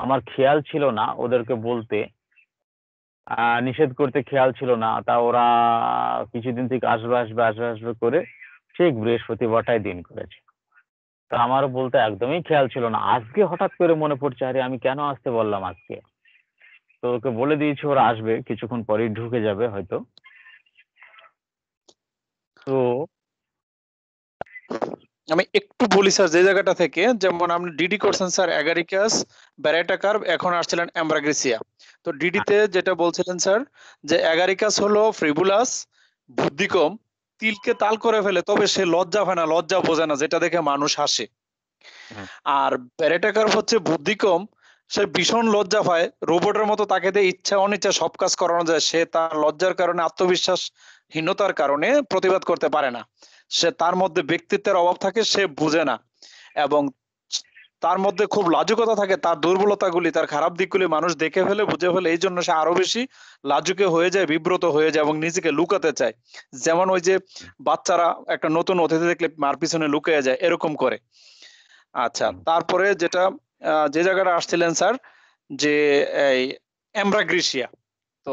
আমার খেয়াল ছিল না ওদেরকে বলতে, নিষেধ করতে খেয়াল ছিল না, তা ওরা কিছুদিন থেকে আসবে আসবে আসবে আসবে করে ঠিক বৃহস্পতিবারটাই দিন করেছে। তা আমারও বলতে একদমই খেয়াল ছিল না, আজকে হঠাৎ করে মনে পড়ছে আরে আমি কেন আসতে বললাম আজকে। তো ওকে বলে দিয়েছি ওরা আসবে, কিছুক্ষণ পরেই ঢুকে যাবে হয়তো। তো আমি একটু বলি স্যার, যে জায়গাটা থেকে যেমন আপনি ডিডি করছেন স্যার অ্যাগারিকাস ব্যারাটা কার্ভ, এখন আসছিলেন অ্যাম্ব্রাগ্রেসিয়া। তো ডিডিতে যেটা বলছিলেন স্যার যে অ্যাগারিকাস হলো ফ্রিবুলাস, বুদ্ধি কম, তিলকে তাল করে ফেলে, তবে সে লজ্জা পায় না, লজ্জা বোঝে না, যেটা দেখে মানুষ হাসে। হুম, আর ব্যারাটা কার্ভ হচ্ছে বুদ্ধি কম, সে ভীষণ লজ্জা পায়, রোবটের মতো তাকে দিয়ে ইচ্ছা অনিচ্ছা সব কাজ করানো যায়, সে তার লজ্জার কারণে, আত্মবিশ্বাসহীনতার কারণে প্রতিবাদ করতে পারে না, সে তার মধ্যে ব্যক্তিত্বের অভাব থাকে, সে বুঝে না, এবং তার মধ্যে খুব লাজুকতা থাকে, তার দুর্বলতাগুলি, তার খারাপ দিকগুলি মানুষ দেখে ফেলে, বুঝে ফেলে, এই জন্য সে আরো বেশি লাজুকে হয়ে যায়, বিব্রত হয়ে যায় এবং নিজেকে লুকাতে চায়। যেমন ওই যে বাচ্চারা একটা নতুন অতিথি দেখলে মার পিছনে লুকিয়ে যায়, এরকম করে। আচ্ছা, হুম। তারপরে যেটা যে জায়গাটা আসছিলেন স্যার, যে এই অ্যাম্ব্রাগ্রিসিয়া, তো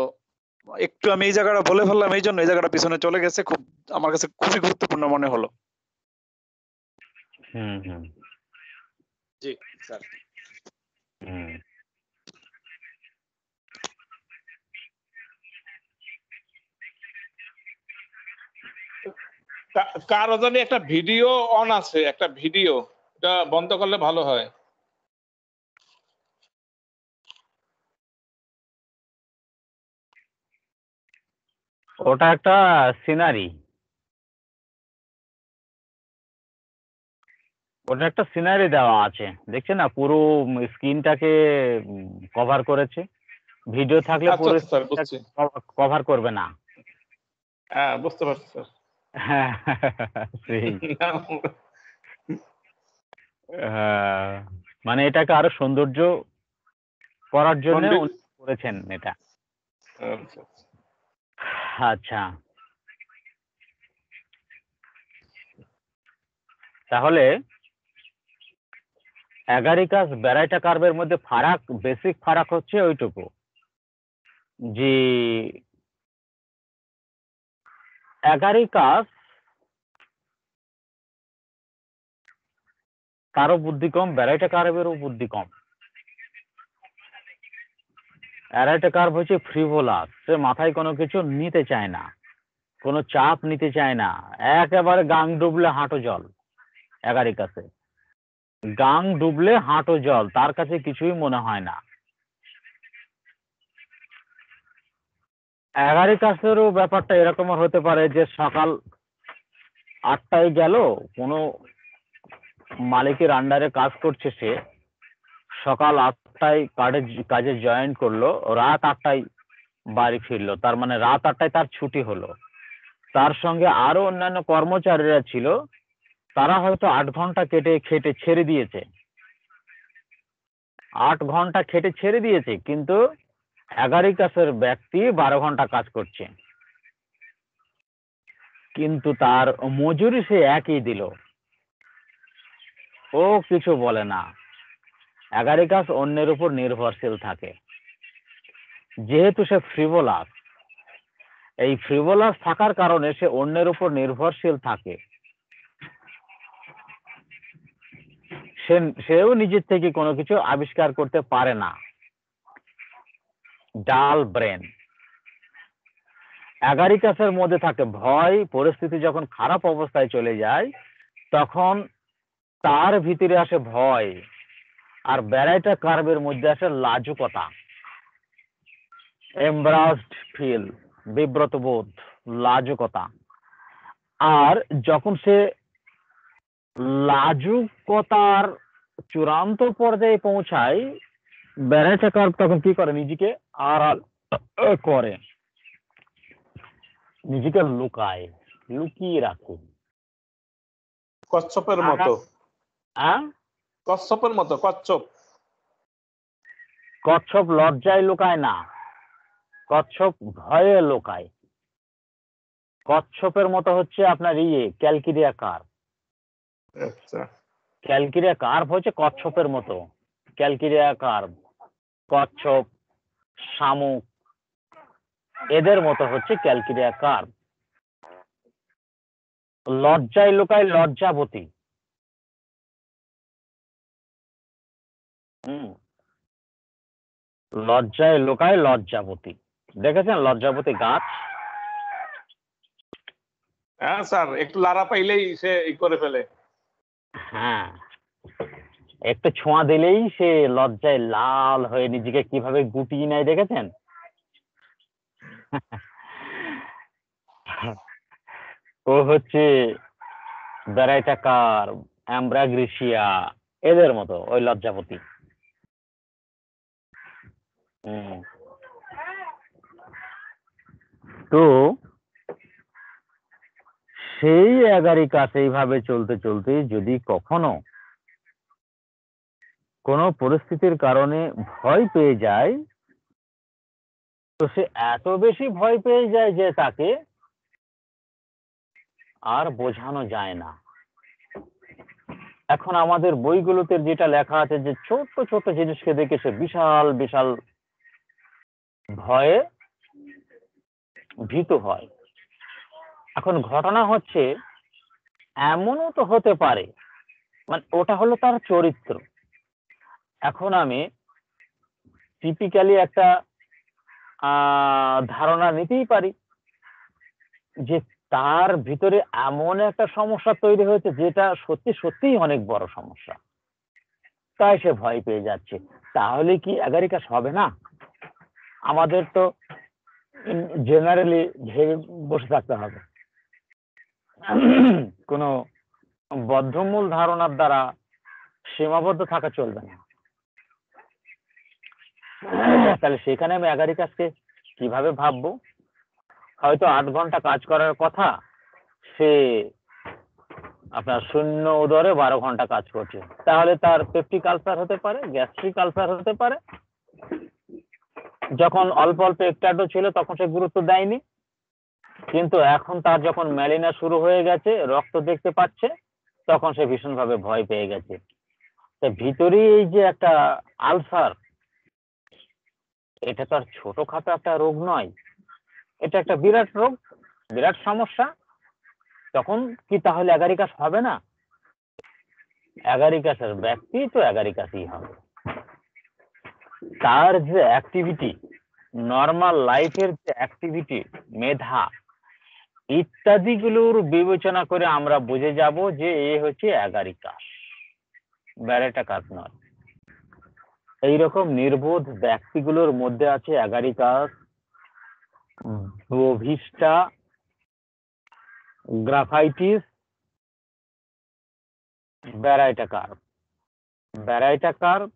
একটু আমি এই জায়গাটা বলে ফেললাম, এই জন্য এই জায়গাটা পিছনে চলে গেছে, খুব আমার কাছে খুবই গুরুত্বপূর্ণ মনে হলো। হুম হুম জি স্যার। হুম। কারো জানি একটা ভিডিও অন আছে, একটা ভিডিও, এটা বন্ধ করলে ভালো হয়। ওটা একটা সিনারি, ওটা একটা সিনারি দেওয়া আছে, দেখছেন না, পুরো স্ক্রিনটাকে কভার করেছে। ভিডিও থাকলে আচ্ছা পুরো আচ্ছা স্যার, বুঝছি। কভার করবে না। হ্যাঁ, বুঝতে পারছি স্যার। হ্যাঁ, সেই মানে এটাকে আরো সৌন্দর্য করার জন্য উনি করেছেন এটা। আচ্ছা। আচ্ছা, তাহলে অ্যাগারিকাস ব্যারাইটা কার্ভের মধ্যে ফারাক, বেসিক ফারাক হচ্ছে ওইটুকু যে অ্যাগারিকাস তারও বুদ্ধি কম, ব্যারাইটা কার্ভেরও বুদ্ধি কম। অ্যারাইটা কার্ভ হচ্ছে ফ্রিভোলাস, সে মাথায় কোনো কিছু নিতে চায় না, কোনো চাপ নিতে চায় না, একেবারে গাং ডুবলে হাঁটু জল। অ্যাগারিকাসে গাং ডুবলে হাঁটু জল, তার কাছে কিছুই মনে হয় না। অ্যাগারিকাসেরও ব্যাপারটা এরকম হতে পারে যে সকাল 8টায় গেল, কোনো মালিকের আন্ডারে কাজ করছে সে, সকাল 8টায় কাজে জয়েন করলো, রাত 8টায় বাড়ি ফিরলো, তার মানে রাত 8টায় তার ছুটি হলো। তার সঙ্গে আরো অন্যান্য কর্মচারীরা ছিল, তারা হয়তো 8 ঘন্টা খেটে ছেড়ে দিয়েছে, 8 ঘন্টা খেটে ছেড়ে দিয়েছে, কিন্তু অ্যাগারিকাসের ব্যক্তি 12 ঘন্টা কাজ করছে, কিন্তু তার মজুরি সে একই দিল, ও কিছু বলে না। অ্যাগারিকাস অন্যের উপর নির্ভরশীল থাকে, যেহেতু সে ফ্রিভোলাস, এই ফ্রিভোলাস থাকার কারণে সে অন্যের উপর নির্ভরশীল থাকে, সেও নিজের থেকে কোনো কিছু আবিষ্কার করতে পারে না, ডাল ব্রেন। অ্যাগারিকাসের মধ্যে থাকে ভয়, পরিস্থিতি যখন খারাপ অবস্থায় চলে যায় তখন তার ভিতরে আসে ভয়, আর ব্যারাইটা কার্ভের মধ্যে আসে লাজুকতা, এমব্রাসড ফিল, বিব্রত বোধ, লাজুকতা। আর যখন সে লাজুকতার চূড়ান্ত পর্যায়ে পৌঁছায়, ব্যারাইটা কার্ভ তখন কি করে, নিজেকে আড়াল করে, নিজেকে লুকায়, লুকিয়ে রাখে। কচ্ছপের মতো, কচ্ছপের মতো, কচ্ছপ। কচ্ছপ লজ্জায় লুকায় না, কচ্ছপ ভয়ে লুকায়। কচ্ছপের মতো হচ্ছে আপনার ক্যালকিরিয়া কার্ভ। আচ্ছা, ক্যালকিরিয়া কার্ভ হচ্ছে কচ্ছপের মতো, ক্যালকিরিয়া কার্ভ। কচ্ছপ, শামুক, এদের মতো হচ্ছে ক্যালকেরিয়া কার্প। লজ্জায় লোকায় লজ্জাবতী। লজ্জায় লোকায় লজ্জাবতী, দেখেছেন লজ্জাবতী গাছ? হ্যাঁ স্যার, একটু লাড়া পাইলেই সে করে ফেলে। হ্যাঁ, একটু ছোঁয়া দিলেই সে লজ্জায় লাল হয়ে নিজেকে কিভাবে গুটিয়ে নেয়, দেখেছেন? ও হচ্ছে ভ্যারাইটা কার্প, অ্যাম্ব্রাগ্রিসিয়া, এদের মতো ওই লজ্জাবতী। তো সেই অ্যাগারিকাস এইভাবে চলতে চলতে যদি কখনো কোনো পরিস্থিতির কারণে ভয় পেয়ে যায়, তো সে এত বেশি ভয় পেয়ে যায় যে তাকে আর বোঝানো যায় না। এখন আমাদের বইগুলোতে যেটা লেখা আছে যে ছোট ছোট জিনিসকে দেখে সে বিশাল বিশাল ভয়ে ভীত হয়। এখন ঘটনা হচ্ছে এমনও তো হতে পারে, মানে ওটা হলো তার চরিত্র। এখন আমি টিপিক্যালি একটা ধারণা নিতেই পারি যে তার ভিতরে এমন একটা সমস্যা তৈরি হয়েছে যেটা সত্যি সত্যিই অনেক বড় সমস্যা, তাই সে ভয় পেয়ে যাচ্ছে। তাহলে কি অ্যাগারিকাস হবে না? আমাদের তো জেনারেলি ভেবে বসে থাকতে হবে, কোনো বদ্ধমূল ধারণার দ্বারা সীমাবদ্ধ থাকা চলবে না। তাহলে সেখানে আমি অ্যাগারিকাসকে কিভাবে ভাববো? হয়তো 8 ঘন্টা কাজ করার কথা, সে আপনার শূন্য উদরে 12 ঘন্টা কাজ করছে, তাহলে তার পেপটিক আলসার হতে পারে, গ্যাস্ট্রিক আলসার হতে পারে। যখন অল্প অল্প একটাডো ছিল তখন সে গুরুত্ব দেয়নি, কিন্তু এখন তার যখন ম্যালিনা শুরু হয়ে গেছে, রক্ত দেখতে পাচ্ছে, তখন সে ভীষণভাবে ভয় পেয়ে গেছে। ভিতরে এই যে একটা আলসার, এটা তো আর ছোটখাটো একটা রোগ নয়, এটা একটা বিরাট রোগ, বিরাট সমস্যা। তখন কি তাহলে অ্যাগারিকাস হবে না? অ্যাগারিকাসের ব্যক্তি তো অ্যাগারিকাসই হবে। তার যে অ্যাক্টিভিটি, নর্মাল লাইফের যে অ্যাক্টিভিটি, মেধা ইত্যাদি গুলোর বিবেচনা করে আমরা বুঝে যাব যে এ হচ্ছে অ্যাগারিকাস, ভ্যারাইটা কার্প নয়। এইরকম নির্বোধ ব্যক্তিগুলোর মধ্যে আছে agaricus, bovista, graphites, baryta carb. Baryta carb,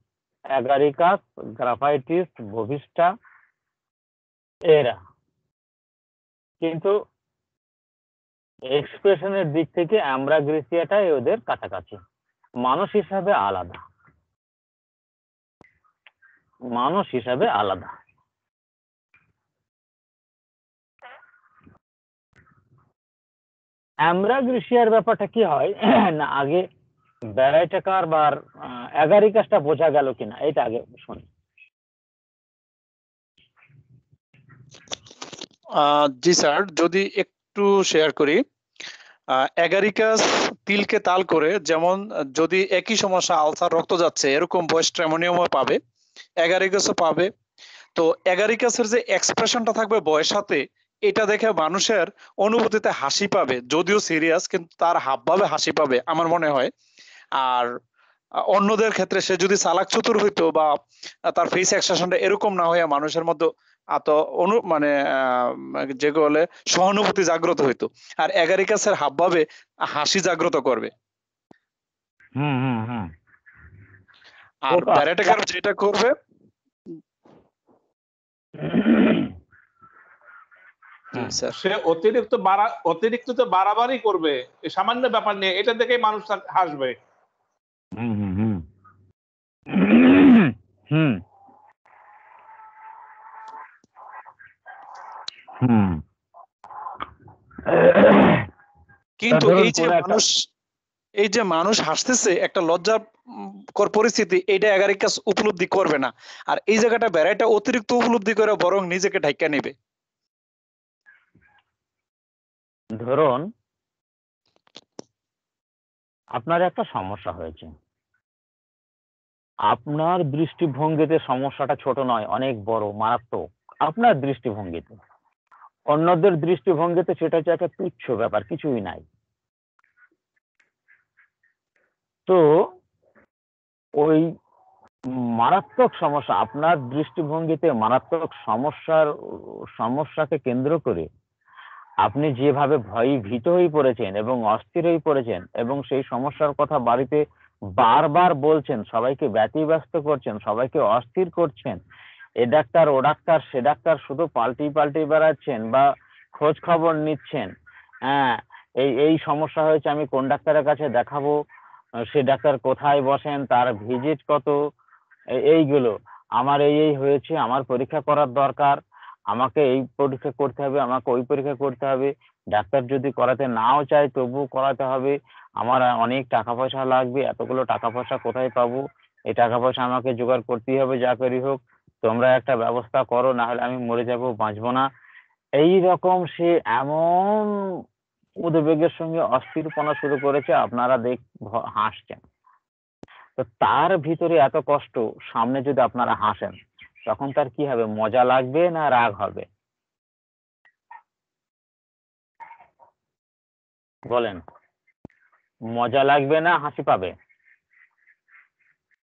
agaricus, graphites, bovista, এরা কিন্তু এক্সপ্রেশনের দিক থেকে অ্যাম্ব্রাগ্রেসিয়াটাই ওদের কাছাকাছি। মানুষ হিসাবে আলাদা, মানুষ হিসাবে আলাদা। অ্যাম্ব্রাগ্রেসিয়ার ব্যাপারটা কি হয় না, আগে ভ্যারাইটা কার্প আর অ্যাগারিকাসটা বোঝা গেল কিনা এটা আগে শুনি। জি স্যার, যদি একটু শেয়ার করি। অ্যাগারিকাস তিলকে তাল করে, যেমন যদি একই সমস্যা আলসার, রক্ত যাচ্ছে, এরকম বয়স ট্রেমোনিয়ামও পাবে, অ্যাগারিকাসও পাবে। তো অ্যাগারিকাসের যে এক্সপ্রেশনটা থাকবে বয়স সাথে, এটা দেখে মানুষের অনুভূতিতে হাসি পাবে, যদিও সিরিয়াস, কিন্তু তার হাবভাবে হাসি পাবে আমার মনে হয়। আর অন্যদের ক্ষেত্রে সে যদি চালাক চতুর হইতো বা তার ফেস এক্সপ্রেশনটা এরকম না হয়ে মানুষের মধ্যে মানে যেগুলো বলে সহানুভূতি জাগ্রত হইতো, আর অ্যাগারিকাসের হাবভাবে হাসি জাগ্রত করবে। আর ভ্যারাইটা কার্প যেটা করবে, সে অতিরিক্ত তো বাড়াবাড়ি করবে এই সামান্য ব্যাপার নিয়ে, এটা দেখে মানুষ হাসবে। কিন্তু এই যে মানুষ এই যে মানুষ হাসতেছে একটা লজ্জা কর পরিস্থিতি, এটা এগারিকাস উপলব্ধি করবে না। আর এই জায়গাটা বেড়াইটা অতিরিক্ত উপলব্ধি করে বরং নিজেকে ঢাইকা নেবে। ধরুন আপনার একটা সমস্যা হয়েছে, আপনার দৃষ্টিভঙ্গিতে সমস্যাটা ছোট নয়, অনেক বড়, মারাত্মক। আপনার দৃষ্টিভঙ্গিতে, অন্যদের দৃষ্টিভঙ্গিতে সেটা হচ্ছে একটা তুচ্ছ ব্যাপার, কিছুই নাই। তো ওই মারাত্মক সমস্যা, আপনার দৃষ্টিভঙ্গিতে মারাত্মক সমস্যাকে কেন্দ্র করে আপনি যেভাবে ভীত হয়ে পড়েছেন এবং অস্থির হয়ে পড়েছেন এবং সেই সমস্যার কথা বাড়িতে বারবার বলছেন, সবাইকে ব্যতিব্যস্ত করছেন, সবাইকে অস্থির করছেন, এ ডাক্তার ও ডাক্তার সে ডাক্তার শুধু পাল্টি বেড়াচ্ছেন বা খোঁজ খবর নিচ্ছেন। হ্যাঁ, এই সমস্যা হয়েছে, আমি কোন ডাক্তারের কাছে দেখাবো, সে ডাক্তার কোথায় বসেন, তার ভিজিট কত, এইগুলো। আমার এই হয়েছে, আমার পরীক্ষা করার দরকার, আমাকে এই পরীক্ষা করতে হবে, আমাকে ওই পরীক্ষা করতে হবে, ডাক্তার যদি করাতে নাও চায় তবুও করাতে হবে, আমার অনেক টাকা পয়সা লাগবে, এতগুলো টাকা পয়সা কোথায় পাবো, এই টাকা পয়সা আমাকে জোগাড় করতেই হবে যা করি হোক, তোমরা একটা ব্যবস্থা করো, না হলে আমি মরে যাব, বাঁচবো না। এই রকম সে এমন উদ্বেগের সঙ্গে অস্থিরপনা শুরু করেছে, আপনারা হাসছেন। তো তার ভিতরে এত কষ্ট, সামনে যদি আপনারা হাসেন তখন তার কি হবে? মজা লাগবে না রাগ হবে? বলেন, মজা লাগবে না হাসি পাবে?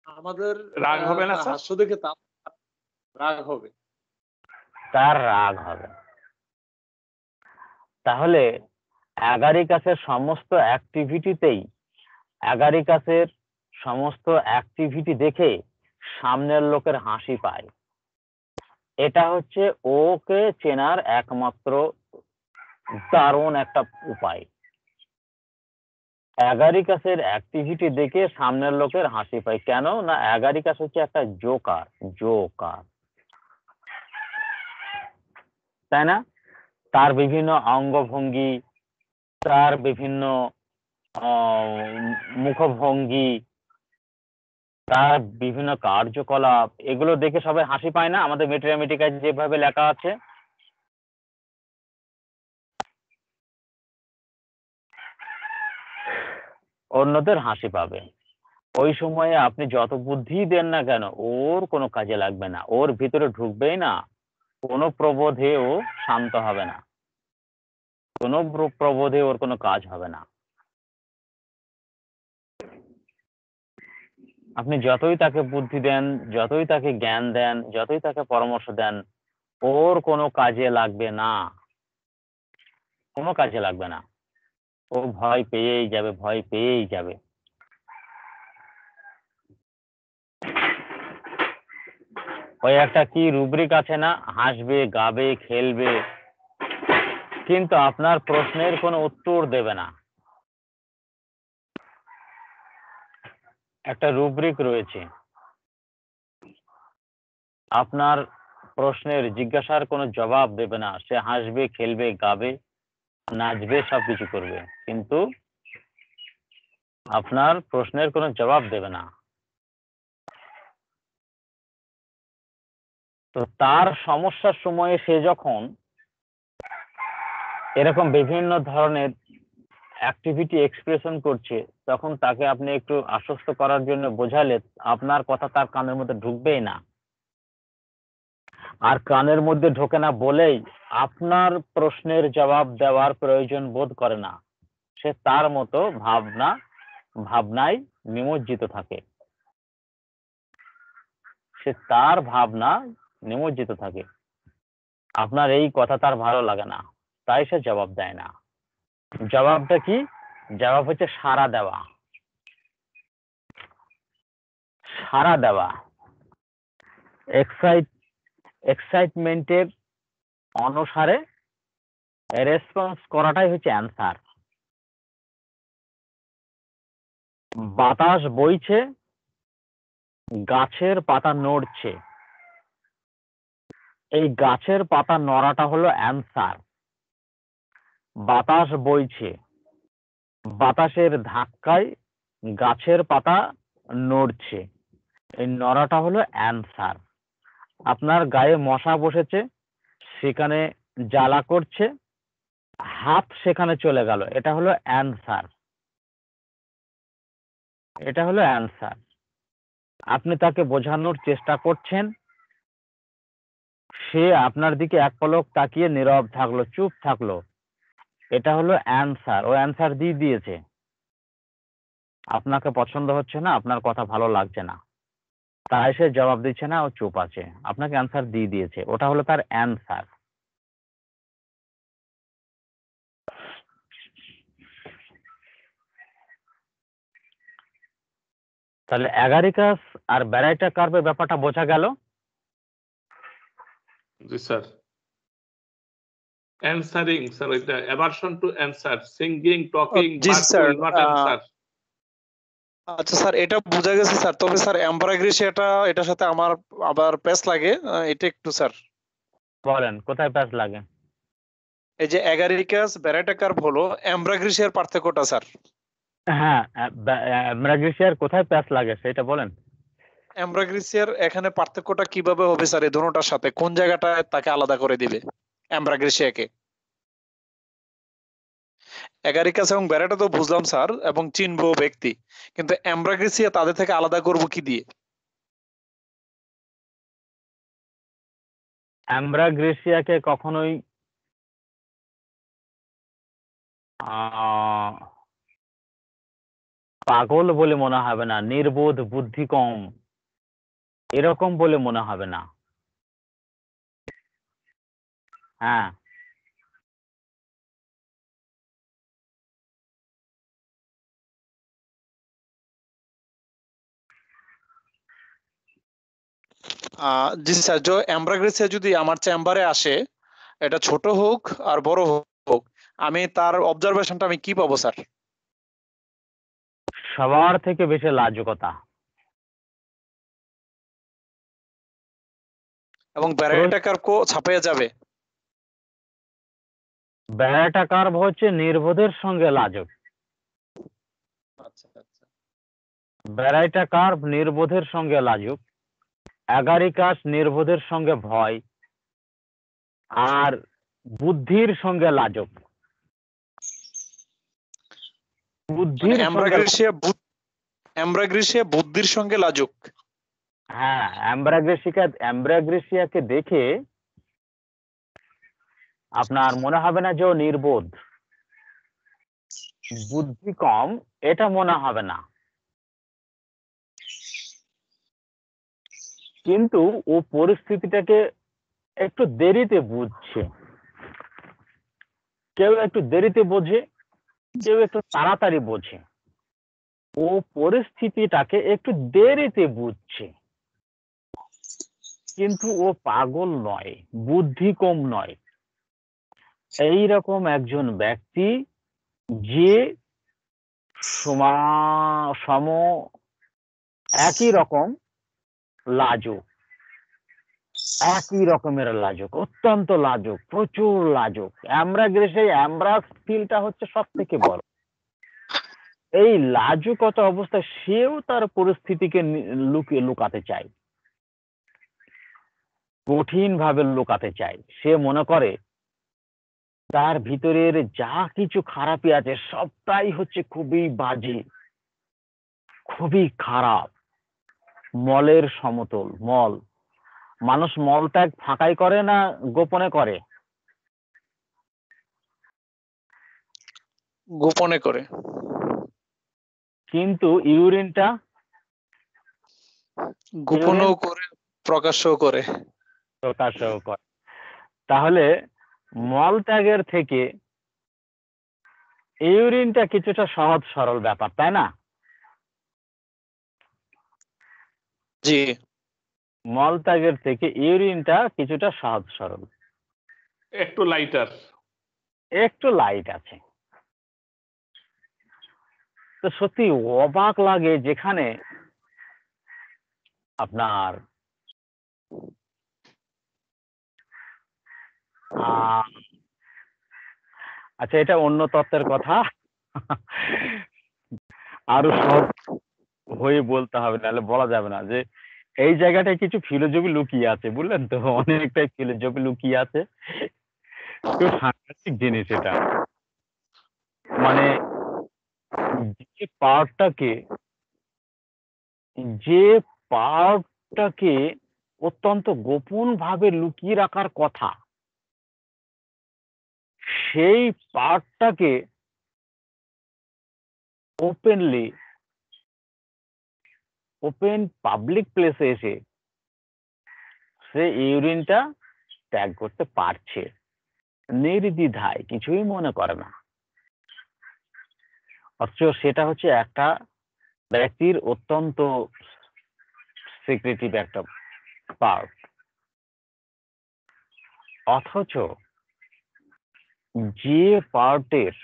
আমাদের রাগ হবে না স্যার? হাস্য দেখে তার রাগ হবে। তার রাগ হবে। তাহলে অ্যাগারিকাসের সমস্ত অ্যাক্টিভিটিতেই, অ্যাগারিকাসের সমস্ত অ্যাক্টিভিটি দেখে সামনের লোকের হাসি পায়। এটা হচ্ছে ওকে চেনার একমাত্র দারুণ একটা উপায়। অ্যাগারিকাসের অ্যাক্টিভিটি দেখে সামনের লোকের হাসি পায়। কেন না? অ্যাগারিকাস হচ্ছে একটা জোকার, তাই না? তার বিভিন্ন অঙ্গভঙ্গি, তার বিভিন্ন মুখভঙ্গি, তার বিভিন্ন কার্যকলাপ, এগুলো দেখে সবাই হাসি পায় না? আমাদের মেট্রিয়ামেটিকায় যেভাবে লেখা আছে, অন্যদের হাসি পাবে। ওই সময়ে আপনি যত বুদ্ধি দেন না কেন, ওর কোনো কাজে লাগবে না, ওর ভিতরে ঢুকবেই না, কোনো প্রবোধে ও শান্ত হবে না, কোনো প্রবোধে ওর কোনো কাজ হবে না। আপনি যতই তাকে বুদ্ধি দেন, যতই তাকে জ্ঞান দেন, যতই তাকে পরামর্শ দেন, ওর কোনো কাজে লাগবে না, কোনো কাজে লাগবে না। ও ভয় পেয়েই যাবে, ভয় পেয়েই যাবে। ওই একটা কি রুব্রিক আছে না, হাসবে, গাবে, খেলবে, কিন্তু আপনার প্রশ্নের কোনো উত্তর দেবে না। একটা রুব্রিক রয়েছে, আপনার প্রশ্নের জিজ্ঞাসার কোনো জবাব দেবে না। সে হাসবে, খেলবে, গাবে, নাচবে, সবকিছু করবে, কিন্তু আপনার প্রশ্নের কোনো জবাব দেবে না। তো তার সমস্যার সময়ে সে যখন এরকম বিভিন্ন ধরনের অ্যাক্টিভিটি এক্সপ্রেশন করছে, তখন তাকে আপনি একটু আশ্বস্ত করার জন্য বোঝালে আপনার কথা তার কানের মধ্যে ঢুকবেই না। আর কানের মধ্যে ঢোকে না বলেই আপনার প্রশ্নের জবাব দেওয়ার প্রয়োজন বোধ করে না। সে তার মতো ভাবনায় নিমজ্জিত থাকে, সে তার ভাবনা নিমজ্জিত থাকে। আপনার এই কথা তার ভালো লাগে না, তাই সে জবাব দেয় না। জবাবটা কি? জবাব হচ্ছে সাড়া দেওয়া। সাড়া দেওয়া, এক্সাইটমেন্টের অনুসারে রেসপন্স করাটাই হচ্ছে অ্যান্সার। বাতাস বইছে, গাছের পাতা নড়ছে, এই গাছের পাতা নড়াটা হলো অ্যান্সার। বাতাস বইছে, বাতাসের ধাক্কায় গাছের পাতা নড়ছে, এই নড়াটা হলো অ্যানসার। আপনার গায়ে মশা বসেছে, সেখানে জ্বালা করছে, হাত সেখানে চলে গেল, এটা হলো অ্যানসার। এটা হলো অ্যানসার। আপনি তাকে বোঝানোর চেষ্টা করছেন, সে আপনার দিকে এক পলক তাকিয়ে নীরব থাকলো, চুপ থাকলো, এটা হলো অ্যানসার। ও অ্যানসার দিয়ে দিয়েছে, আপনাকে পছন্দ হচ্ছে না, আপনার কথা ভালো লাগছে না, তাই সে জবাব দিচ্ছে না, ও চুপ আছে, আপনাকে অ্যানসার দিয়ে দিয়েছে, ওটা হলো তার অ্যানসার। তাহলে অ্যাগারিকাস আর ব্যারাইটা কার্ভের ব্যাপারটা বোঝা গেল। জি স্যার। অ্যানসারিং স্যার, ওইটা aversion to answer, singing, talking, G but sir. Will not answer. আচ্ছা স্যার, এটা বোঝা গেছে স্যার। তবে স্যার অ্যাম্বারাগ্রিসিয়াটা, এটার সাথে আমার আবার প্যাচ লাগে, এটা একটু স্যার। বলেন কোথায় প্যাচ লাগে? এই যে অ্যাগারিকাস ব্যারাইটা কার্ভ হলো, অ্যাম্বারাগ্রিসিয়ার পার্থক্যটা স্যার। হ্যাঁ, ম্যাগ্নেসিয়ার কোথায় প্যাচ লাগে সেটা বলেন। অ্যাম্বারাগ্রিসিয়ার এখানে পার্থক্যটা কিভাবে হবে স্যার এই দুটোটার সাথে? কোন জায়গাটায় তাকে আলাদা করে দিবে অ্যাম্বারাগ্রিসিয়াকে? অ্যাগারিকাস এবং ব্যারাইটা তো বুঝলাম স্যার, এবং চিনবো ব্যক্তি, কিন্তু অ্যাম্বারাগ্রিসিয়া তাদের থেকে আলাদা করব কি দিয়ে? অ্যাম্ব্রাগ্রেসিয়াকে কখনোই পাগল বলে মনে হবে না, নির্বোধ, বুদ্ধি কম, এরকম বলে মনে হবে না। হ্যাঁ, জি স্যার, অ্যাম্বারাগ্রিসিয়া যদি আমার চেম্বারে আসে, এটা ছোট হোক আর বড় হোক, আমি তার অবজারভেশনটা আমি কি পাবো স্যার? সবার থেকে বেশি লাজুকতা। এবং ব্যারাইটা কার্ভ ছাপাইয়া যাবে? ব্যারাইটা কার্ভ হচ্ছে নির্বোধের সঙ্গে লাজুক। আচ্ছা আচ্ছা। ব্যারাইটা কার্ভ নির্বোধের সঙ্গে লাজুক, অ্যাগারিকাস নির্বোধের সঙ্গে ভয় আর বুদ্ধির সঙ্গে লাজুক। মানে বুদ্ধির সঙ্গে, অ্যাম্বারাগ্রিসিয়া বুদ্ধির সঙ্গে লাজুক। হ্যাঁ, অ্যাম্ব্রাগ্রেসিয়াকে দেখে আপনার মনে হবে না যে ও নির্বোধ, বুদ্ধি কম, এটা মনে হবে না। কিন্তু ও পরিস্থিতিটাকে একটু দেরিতে বুঝছে। কেউ একটু দেরিতে বোঝে, কেউ একটু তাড়াতাড়ি বোঝে। ও পরিস্থিতিটাকে একটু দেরিতে বুঝছে, কিন্তু ও পাগল নয়, বুদ্ধি কম নয়। এইরকম একজন ব্যক্তি যে সম একই রকম লাজুক, একই রকমের লাজুক, অত্যন্ত লাজুক, প্রচুর লাজুক। অ্যামব্রাস ফিলটা হচ্ছে সব থেকে বড়। এই লাজুকতা অবস্থায় সেও তার পরিস্থিতিকে লুকাতে চায়, কঠিন ভাবে লুকাতে চায়। সে মনে করে তার ভিতরের যা কিছু খারাপই আছে সবটাই হচ্ছে খুবই বাজে, খুবই খারাপ। মলের সমতল, মল, মানুষ মলত্যাগ ফাঁকাই করে না গোপনে করে? গোপনে করে। কিন্তু ইউরিনটা গোপনও করে, প্রকাশও করে। প্রকাশও করে। তাহলে মল ত্যাগের থেকে ইউরিনটা কিছুটা সহজ সরল ব্যাপার, তাই না? জি। মল ত্যাগের থেকে ইউরিনটা কিছুটা সহজ সরল, একটু লাইটার। একটু লাইট আছে। তো সত্যি অবাক লাগে যেখানে আপনার আচ্ছা, এটা অন্য তত্ত্বের কথা, আরো সহজ হয়ে বলতে হবে, নাহলে বলা যাবে না যে এই জায়গাটায় কিছু ফিলোজফি লুকিয়ে আছে, বুঝলেন তো, অনেকটাই ফিলোজফি লুকিয়ে আছে। খুব সাংঘাতিক জিনিস এটা। মানে যে পার্টটাকে যে পার্টটাকে অত্যন্ত গোপন ভাবে লুকিয়ে রাখার কথা, সেই পার্টটাকে ওপেনলি ওপেন পাবলিক প্লেসে এসে সে ইউরিনটা ত্যাগ করতে পারছে নির্দ্বিধায়, কিছুই মনে করে না। অথচ সেটা হচ্ছে একটা ব্যক্তির অত্যন্ত সিক্রেটিভ একটা পার্ট। অথচ যে পার্টের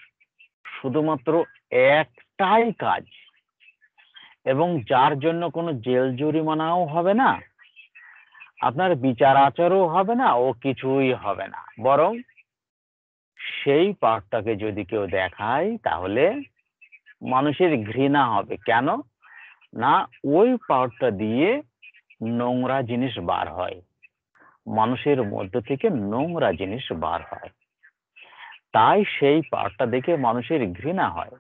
শুধুমাত্র একটাই কাজ, এবং যার জন্য কোনো জেল জরিমানাও হবে না, আপনার বিচার আচারও হবে না, ও কিছুই হবে না, বরং সেই পার্টটাকে যদি কেউ দেখায় তাহলে মানুষের ঘৃণা হবে। কেন না, ওই পার্টটা দিয়ে নোংরা জিনিস বার হয়, মানুষের মধ্য থেকে নোংরা জিনিস বার হয়, তাই সেই পার্টটা দেখে মানুষের ঘৃণা হয়।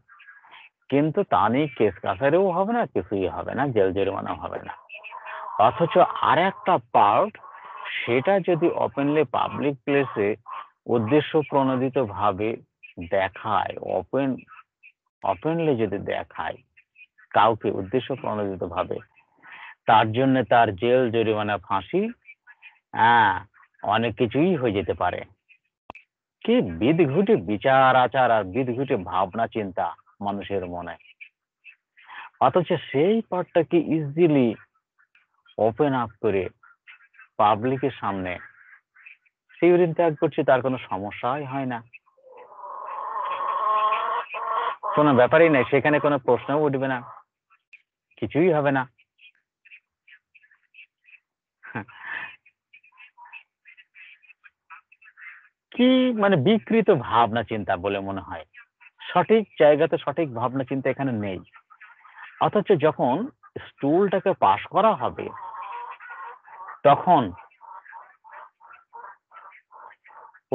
কিন্তু তা নিয়ে কেস কাছারিও হবে না, কিছুই হবে না, জেল জরিমানা হবে না। অথচ আর একটা পার্ট, সেটা যদি ওপেনলি পাবলিক প্লেসে উদ্দেশ্য প্রণোদিত ভাবে দেখায়, ওপেনলি যদি দেখায় কাউকে উদ্দেশ্য প্রণোদিত ভাবে, তার জন্য তার জেল জরিমানা ফাঁসি, হ্যাঁ, অনেক কিছুই হয়ে যেতে পারে। কি বিদঘুটে বিচার আচার আর বিদঘুটে ভাবনা চিন্তা মানুষের মনে। অথচ সেই পার্টটাকে ইজিলি ওপেন আপ করে পাবলিকের সামনে ইউরিন ত্যাগ করছে, তার কোনো সমস্যাই হয় না, কোনো ব্যাপারই নাই, সেখানে কোনো প্রশ্নও উঠবে না, কিছুই হবে না। কি মানে বিকৃত ভাবনা চিন্তা বলে মনে হয়, সঠিক জায়গাতে সঠিক ভাবনা চিন্তা এখানে নেই। অথচ যখন স্টুলটাকে পাশ করা হবে, তখন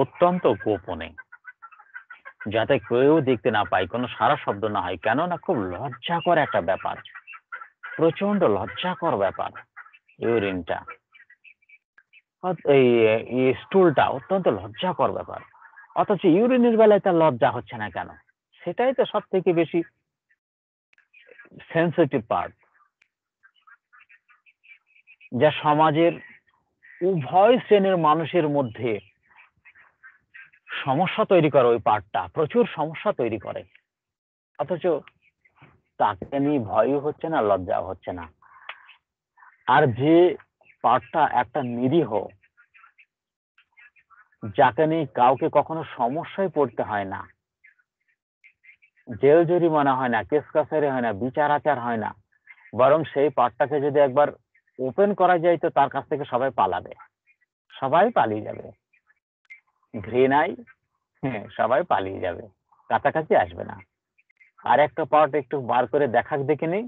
অত্যন্ত গোপনে, যাতে কেউ দেখতে না পায়, কোনো সারা শব্দ না হয়, কেননা খুব লজ্জাকর একটা ব্যাপার, প্রচন্ড লজ্জাকর ব্যাপার ইউরিনটা, এই স্টুলটা অত্যন্ত লজ্জাকর ব্যাপার। অথচ ইউরিনের বেলায় তার লজ্জা হচ্ছে না কেন? সেটাই তো সব থেকে বেশি সেন্সিটিভ পার্ট, যা সমাজের উভয় শ্রেণীর মানুষের মধ্যে সমস্যা তৈরি করে। ওই পার্টটা প্রচুর সমস্যা তৈরি করে, অথচ তাকে নিয়ে ভয়ও হচ্ছে না, লজ্জাও হচ্ছে না। আর যে পার্টটা একটা নিরীহ, যাকে নিয়ে কাউকে কখনো সমস্যায় পড়তে হয় না, জেল জরিমানা হয় না, কেস কাছারি হয় না, বিচার আচার হয় না, বরং সেই পার্টটাকে যদি একবার ওপেন করা যায় তো তার কাছ থেকে সবাই পালাবে, সবাই পালিয়ে যাবে, ঘৃণায়, হ্যাঁ, সবাই পালিয়ে যাবে, কাছাকাছি আসবে না। আর একটা পার্ট একটু বার করে দেখাক দেখে নেই,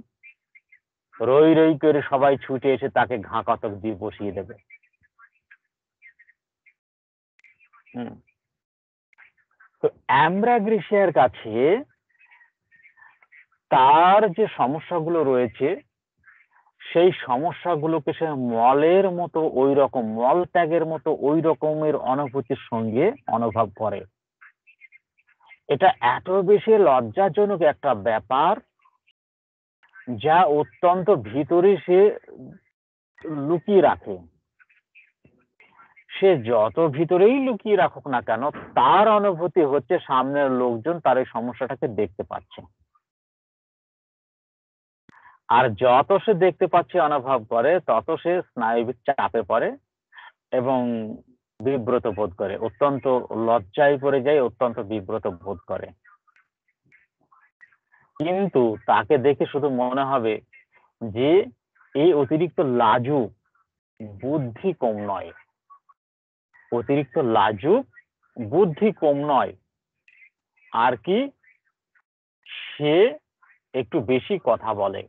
রই রই করে সবাই ছুটে এসে তাকে ঘা কতক দিয়ে বসিয়ে দেবে। তো অ্যামব্রাগ্রেসিয়ার কাছে তার যে সমস্যাগুলো রয়েছে, সেই সমস্যাগুলোকে সে মলের মতো, ওই রকম মল ত্যাগের মতো ওই রকমের অনুভূতির সঙ্গে অনুভব করে। এটা এত বেশি লজ্জাজনক একটা ব্যাপার, যা অত্যন্ত ভিতরে সে লুকিয়ে রাখে। সে যত ভিতরেই লুকিয়ে রাখুক না কেন, তার অনুভূতি হচ্ছে সামনের লোকজন তার এই সমস্যাটাকে দেখতে পাচ্ছে, আর যত সে দেখতে পাচ্ছে, অনুভব করে, তত সে স্নায়বিক চাপে পড়ে এবং বিব্রত বোধ করে, অত্যন্ত লজ্জায় পড়ে যায়, অত্যন্ত বিব্রত বোধ করে। কিন্তু তাকে দেখে শুধু মনে হবে যে এই অতিরিক্ত লাজুক, বুদ্ধি কম নয়, অতিরিক্ত লাজুক, বুদ্ধি কম নয়, আর কি সে একটু বেশি কথা বলে,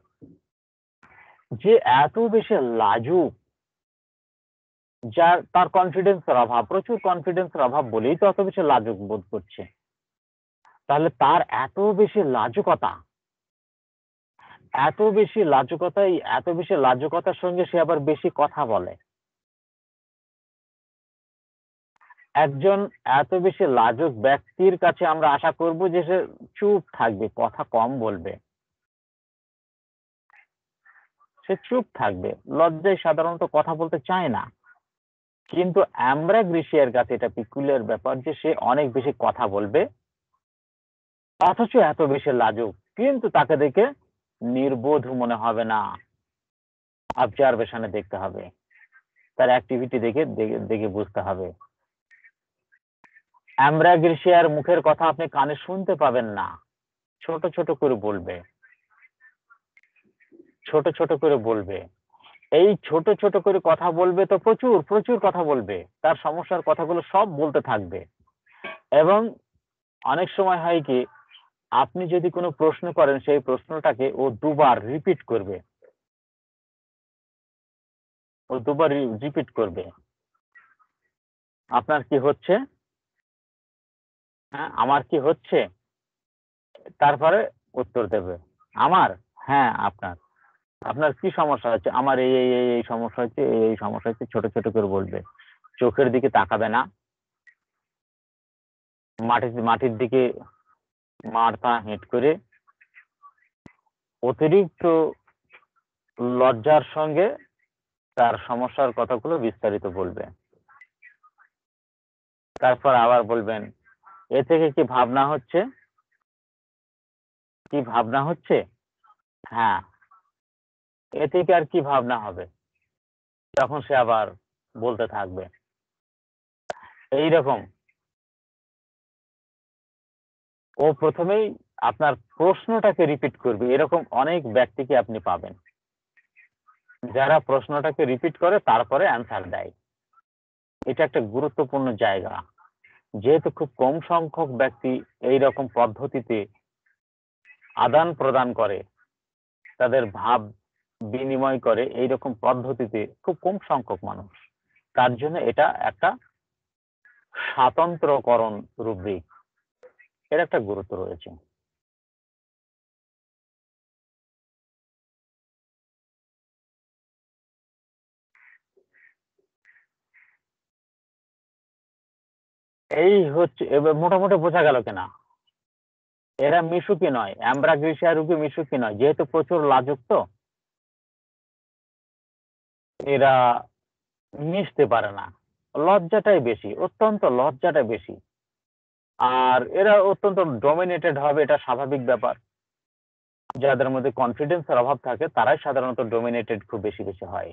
যে এত বেশি লাজুক, যার তার কনফিডেন্সের অভাব, প্রচুর কনফিডেন্সের অভাব বলেই তো অত বেশি লাজুক বোধ করছে। তাহলে তার এত বেশি লাজুকতা, এত বেশি লাজুকতাই, এত বেশি লাজুকতার সঙ্গে সে আবার বেশি কথা বলে। একজন এত বেশি লাজুক ব্যক্তির কাছে আমরা আশা করব যে সে চুপ থাকবে, কথা কম বলবে, সে চুপ থাকবে, লজ্জায় সাধারণত কথা বলতে চায় না। কিন্তু অ্যামব্রাগ্রেসিয়ার কাছে এটা পিকুলিয়ার ব্যাপার যে সে অনেক বেশি কথা বলবে, অথচ এত বেশি লাজুক, কিন্তু তাকে দেখে নির্বোধ মনে হবে না। অবজারভেশনে দেখতে হবে, তার অ্যাক্টিভিটি দেখে দেখে বুঝতে হবে। অ্যামব্রাগ্রেসিয়ার মুখের কথা আপনি কানে শুনতে পাবেন না, ছোট ছোট করে বলবে, ছোট ছোট করে বলবে। এই ছোট ছোট করে কথা বলবে তো প্রচুর প্রচুর কথা বলবে, তার সমস্যার কথাগুলো সব বলতে থাকবে। এবং অনেক সময় হয় কি, আপনি যদি কোনো প্রশ্ন করেন সেই প্রশ্নটাকে ও দুবার রিপিট করবে, ও দুবার রিপিট করবে। আপনার কি হচ্ছে, হ্যাঁ আমার কি হচ্ছে, তারপরে উত্তর দেবে আমার, হ্যাঁ আপনার, আপনার কি সমস্যা হচ্ছে, আমার এই এই এই এই সমস্যা হচ্ছে, এই এই সমস্যা হচ্ছে, ছোট ছোট করে বলবে। চোখের দিকে তাকাবে না, মাটির দিকে মাথা হেঁট করে অতিরিক্ত লজ্জার সঙ্গে তার সমস্যার কথাগুলো বিস্তারিত বলবে। তারপর আবার বলবেন, এ থেকে কি ভাবনা হচ্ছে, কি ভাবনা হচ্ছে, হ্যাঁ এ থেকে আর কি ভাবনা হবে, তখন সে আবার বলতে থাকবে। এইরকম ও প্রথমেই আপনার প্রশ্নটাকে রিপিট করবে। এরকম অনেক ব্যক্তিকে আপনি পাবেন যারা প্রশ্নটাকে রিপিট করে তারপরে অ্যান্সার দেয়। এটা একটা গুরুত্বপূর্ণ জায়গা, যেহেতু খুব কম সংখ্যক ব্যক্তি এই রকম পদ্ধতিতে আদান প্রদান করে, তাদের ভাব বিনিময় করে এই রকম পদ্ধতিতে খুব কম সংখ্যক মানুষ। তার জন্য এটা একটা স্বাতন্ত্রকরণ রুব্রিক, এর একটা গুরুত্ব রয়েছে। এই হচ্ছে, এবার মোটামুটি বোঝা গেল কিনা এরা মিশুকি নয়, অ্যামব্রাগ্রেসিয়া রোগী মিশুকি নয়, যেহেতু প্রচুর লাজুক তো এরা মিশতে পারে না, লজ্জাটাই বেশি, অত্যন্ত লজ্জাটা বেশি। আর এরা অত্যন্ত ডমিনেটেড হবে, এটা স্বাভাবিক ব্যাপার। যাদের মধ্যে কনফিডেন্সের অভাব থাকে তারাই সাধারণত ডমিনেটেড খুব বেশি বেশি হয়।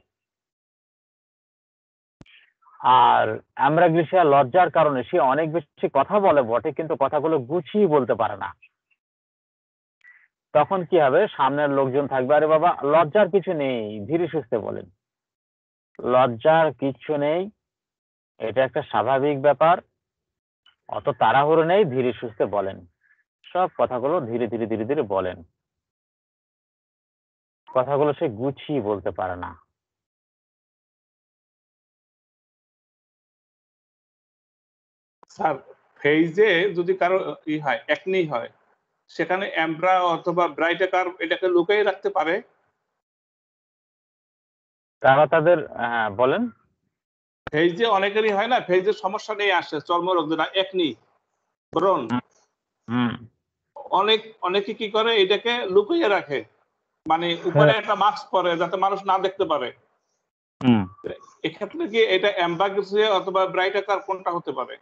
আর অ্যামব্রাগ্রেসিয়া লজ্জার কারণে সে অনেক বেশি কথা বলে বটে, কিন্তু কথাগুলো গুছিয়ে বলতে পারে না। তখন কি হবে, সামনের লোকজন থাকবে, আরে বাবা লজ্জার কিছু নেই, ধীরে সুস্থে বলেন, লজ্জার কিছু নেই, এটা একটা স্বাভাবিক ব্যাপার, অত তাড়াহুড়ো নেই, ধীরে সুস্থে বলেন, সব কথাগুলো ধীরে ধীরে ধীরে ধীরে বলেন। কথাগুলো সে গুছিয়ে বলতে পারে না। স্যার, ফেইজে যদি কারো ই হয়, একনি হয়, সেখানে অ্যাম্ব্রা অথবা ব্রাইটাকার এটাকে লুকিয়ে রাখতে পারে। তারা তাদের, হ্যাঁ বলেন। ফেইজে অনেকেরই হয় না, ফেইজের সমস্যা নিয়ে আসে, চর্মরোগ যেটা একনি, ব্রণ, অনেকে কি করে এটাকে লুকিয়ে রাখে, মানে উপরে একটা মাস্ক পরে যাতে মানুষ না দেখতে পারে। এক্ষেত্রে কি এটা অ্যাম্বাগ্রেসিয়া অথবা ব্রাইটাকার কোনটা হতে পারে?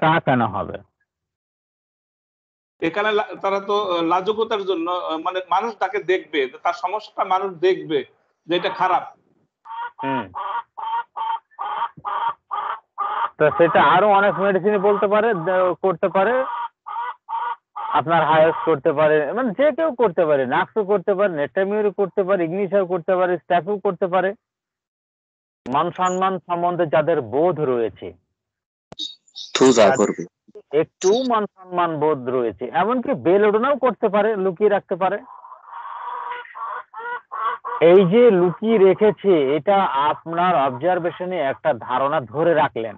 তা কেন হবে? এখানে তারা তো লাজুকতার জন্য, মানে মানুষ তাকে দেখবে, তার সমস্যাটা মানুষ দেখবে যে এটা খারাপ। তো সেটা আরো অনেক মেডিসিন বলতে পারে, করতে পারে, আপনার হায়াস করতে পারে, মানে যে কেউ করতে পারে, নাক্সও করতে পারে, নেটামিউরও করতে পারে, ইগনিশাও করতে পারে, স্ট্যাফও করতে পারে। মান সম্মান সম্বন্ধে যাদের বোধ রয়েছে, একটু মান সম্মান বোধ রয়েছে, এমনকি বেলুডনাও করতে পারে, লুকিয়ে রাখতে পারে। এই যে লুকিয়ে রেখেছে, এটা আপনার অবজারভেশনে একটা ধারণা ধরে রাখলেন।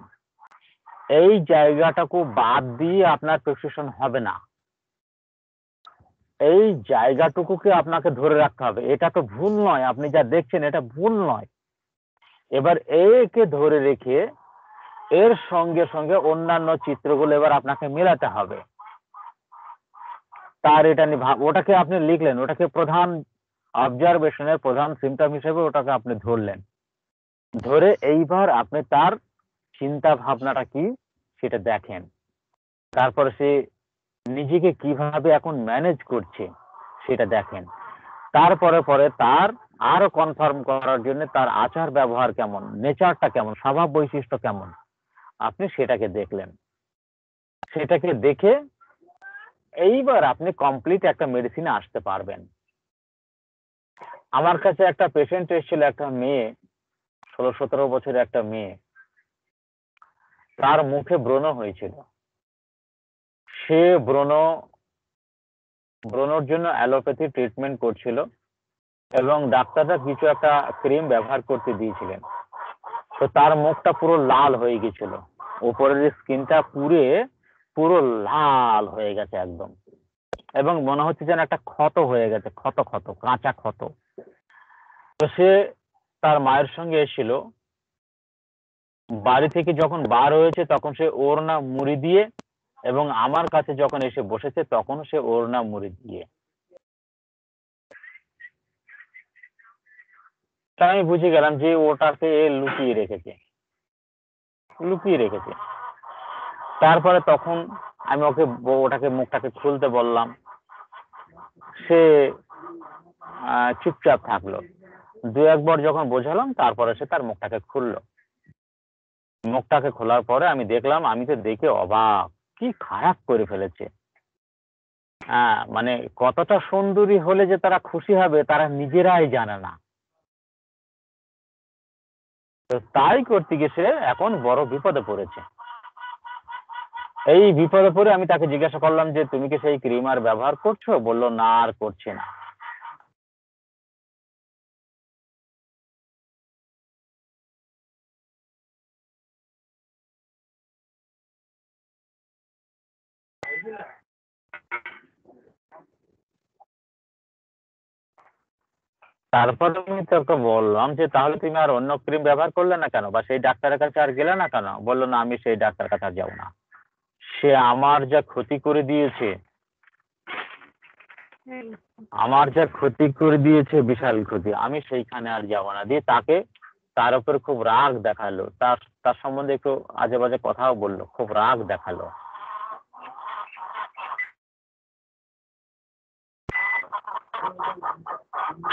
এই জায়গাটাকে বাদ দিয়ে আপনার প্রেসক্রিপশন হবে না, এই জায়গাটুকুকে আপনাকে ধরে রাখতে হবে। এটা তো ভুল নয়, আপনি যা দেখছেন এটা ভুল নয়। এবার একে ধরে রেখে এর সঙ্গে সঙ্গে অন্যান্য চিত্রগুলো এবার আপনাকে মেলাতে হবে। তার এটা ওটাকে আপনি লিখলেন, ওটাকে প্রধান অবজারভেশনের প্রধান সিমটম হিসেবে ওটাকে আপনি ধরলেন। ধরে এইবার আপনি তার চিন্তা ভাবনাটা কি সেটা দেখেন। তারপরে সে নিজেকে কিভাবে এখন ম্যানেজ করছে সেটা দেখেন। তারপরে পরে তার আরো কনফার্ম করার জন্য তার আচার ব্যবহার কেমন, নেচারটা কেমন, স্বভাব বৈশিষ্ট্য কেমন, আপনি সেটাকে দেখলেন। সেটাকে দেখে এইবার আপনি কমপ্লিট একটা মেডিসিনে আসতে পারবেন। আমার কাছে একটা পেশেন্ট এসেছিল, একটা মেয়ে, 16-17 বছরের একটা মেয়ে। তার মুখে ব্রণ হয়েছিল। সে ব্রণর জন্য অ্যালোপ্যাথি ট্রিটমেন্ট করছিল এবং ডাক্তাররা কিছু একটা ক্রিম ব্যবহার করতে দিয়েছিলেন। তো তার মুখটা পুরো লাল হয়ে গেছিল, উপরের স্কিনটা পুরো লাল হয়ে গেছে একদম, এবং মনে হচ্ছে যেন একটা ক্ষত হয়ে গেছে, ক্ষত কাঁচা ক্ষত। তো সে তার মায়ের সঙ্গে এসেছিল। বাড়ি থেকে যখন বার হয়েছে তখন সে ওড়না মুড়ি দিয়ে, এবং আমার কাছে যখন এসে বসেছে তখন সে ওড়না মুড়ি দিয়ে। তাই আমি বুঝে গেলাম যে ওটাকে লুকিয়ে রেখেছে। তারপরে তখন আমি ওটাকে মুখটাকে খুলতে বললাম। সে চুপচাপ থাকলো। 2-1 বার যখন বোঝালাম তারপরে সে তার মুখটাকে খুললো। মুখটাকে খোলার পরে আমি দেখলাম, আমি তো দেখে অবাক, কি খারাপ করে ফেলেছে। মানে কতটা সুন্দরী হলে যে তারা খুশি হবে তারা নিজেরাই জানে না। তো তাই করতে গিয়ে সে এখন বড় বিপদে পড়েছে। এই বিপদে পড়ে আমি তাকে জিজ্ঞাসা করলাম যে তুমি কি সেই ক্রিম আর ব্যবহার করছো? বললো না, আর করছে না। তারপর আমি তোকে বললাম যে তাহলে তুমি আর অন্য ক্রিম ব্যবহার করলে না কেন, বা সেই ডাক্তারের কাছে আর গেলে না কেন? বললো না, আমি সেই ডাক্তারের কাছে আর যাবো না। সে আমার যা ক্ষতি করে দিয়েছে, বিশাল ক্ষতি, আমি সেইখানে আর যাবো না। দিয়ে তার উপর খুব রাগ দেখালো, তার সম্বন্ধে একটু আজে বাজে কথাও বললো, খুব রাগ দেখালো।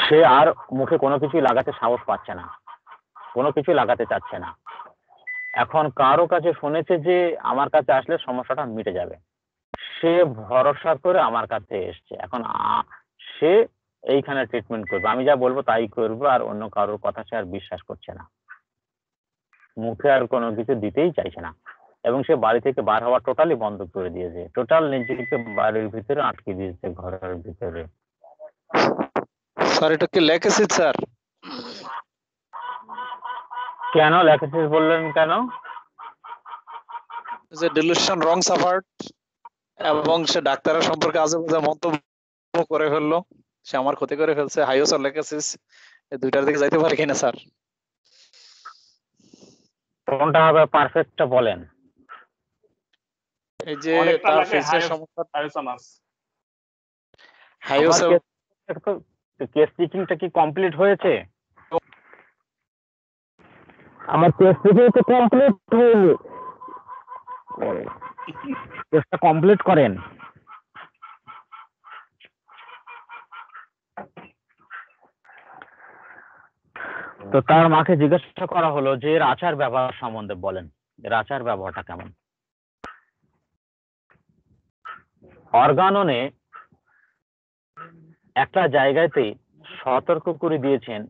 সে আর মুখে কোনো কিছুই লাগাতে সাহস পাচ্ছে না, কোনো কিছু লাগাতে চাচ্ছে না। এখন কারো কাছে শুনেছে যে আমার কাছে আসলে সমস্যাটা মিটে যাবে, সে ভরসা করে আমার কাছে এসছে। এখন সে এইখানে ট্রিটমেন্ট করবে, আমি যা বলবো তাই করবে, আর অন্য কারোর কথা সে আর বিশ্বাস করছে না, মুখে আর কোনো কিছু দিতেই চাইছে না। এবং সে বাড়ি থেকে বার হওয়া টোটালি বন্ধ করে দিয়েছে, টোটাল নিজেকে বাড়ির ভিতরে আটকে দিয়েছে, ঘরের ভিতরে। স্যার এটা কি লেখেছি স্যার? কেন লেখেছিস বললেন কেন? যে ডিলুশন রং সাফার্ড, এবং সে ডাক্তারের সম্পর্কে আজেবাজে মন্তব্য করে ফেললো, সে আমার ক্ষতি করে ফেলছে, হাইওসার লেখেছিস, এই দুইটার দিকে যাইতে পারে কিনা স্যার? কোনটা হবে পারফেক্টটা বলেন। এই যে অনেকটা তার লাগে ফেসের সমস্যা, হায়োসানাস। হাইওসার কেস টিকিংটা কি কমপ্লিট হয়েছে? আমার কেস টিকিং তো কমপ্লিট হয়নি, কেসটা কমপ্লিট করেন। তো তার মাকে জিজ্ঞাসা করা হলো যে এর আচার ব্যবহার সম্বন্ধে বলেন, এর আচার ব্যবহারটা কেমন। অর্গাননে একটা জায়গাতে সতর্ক করে দিয়েছেন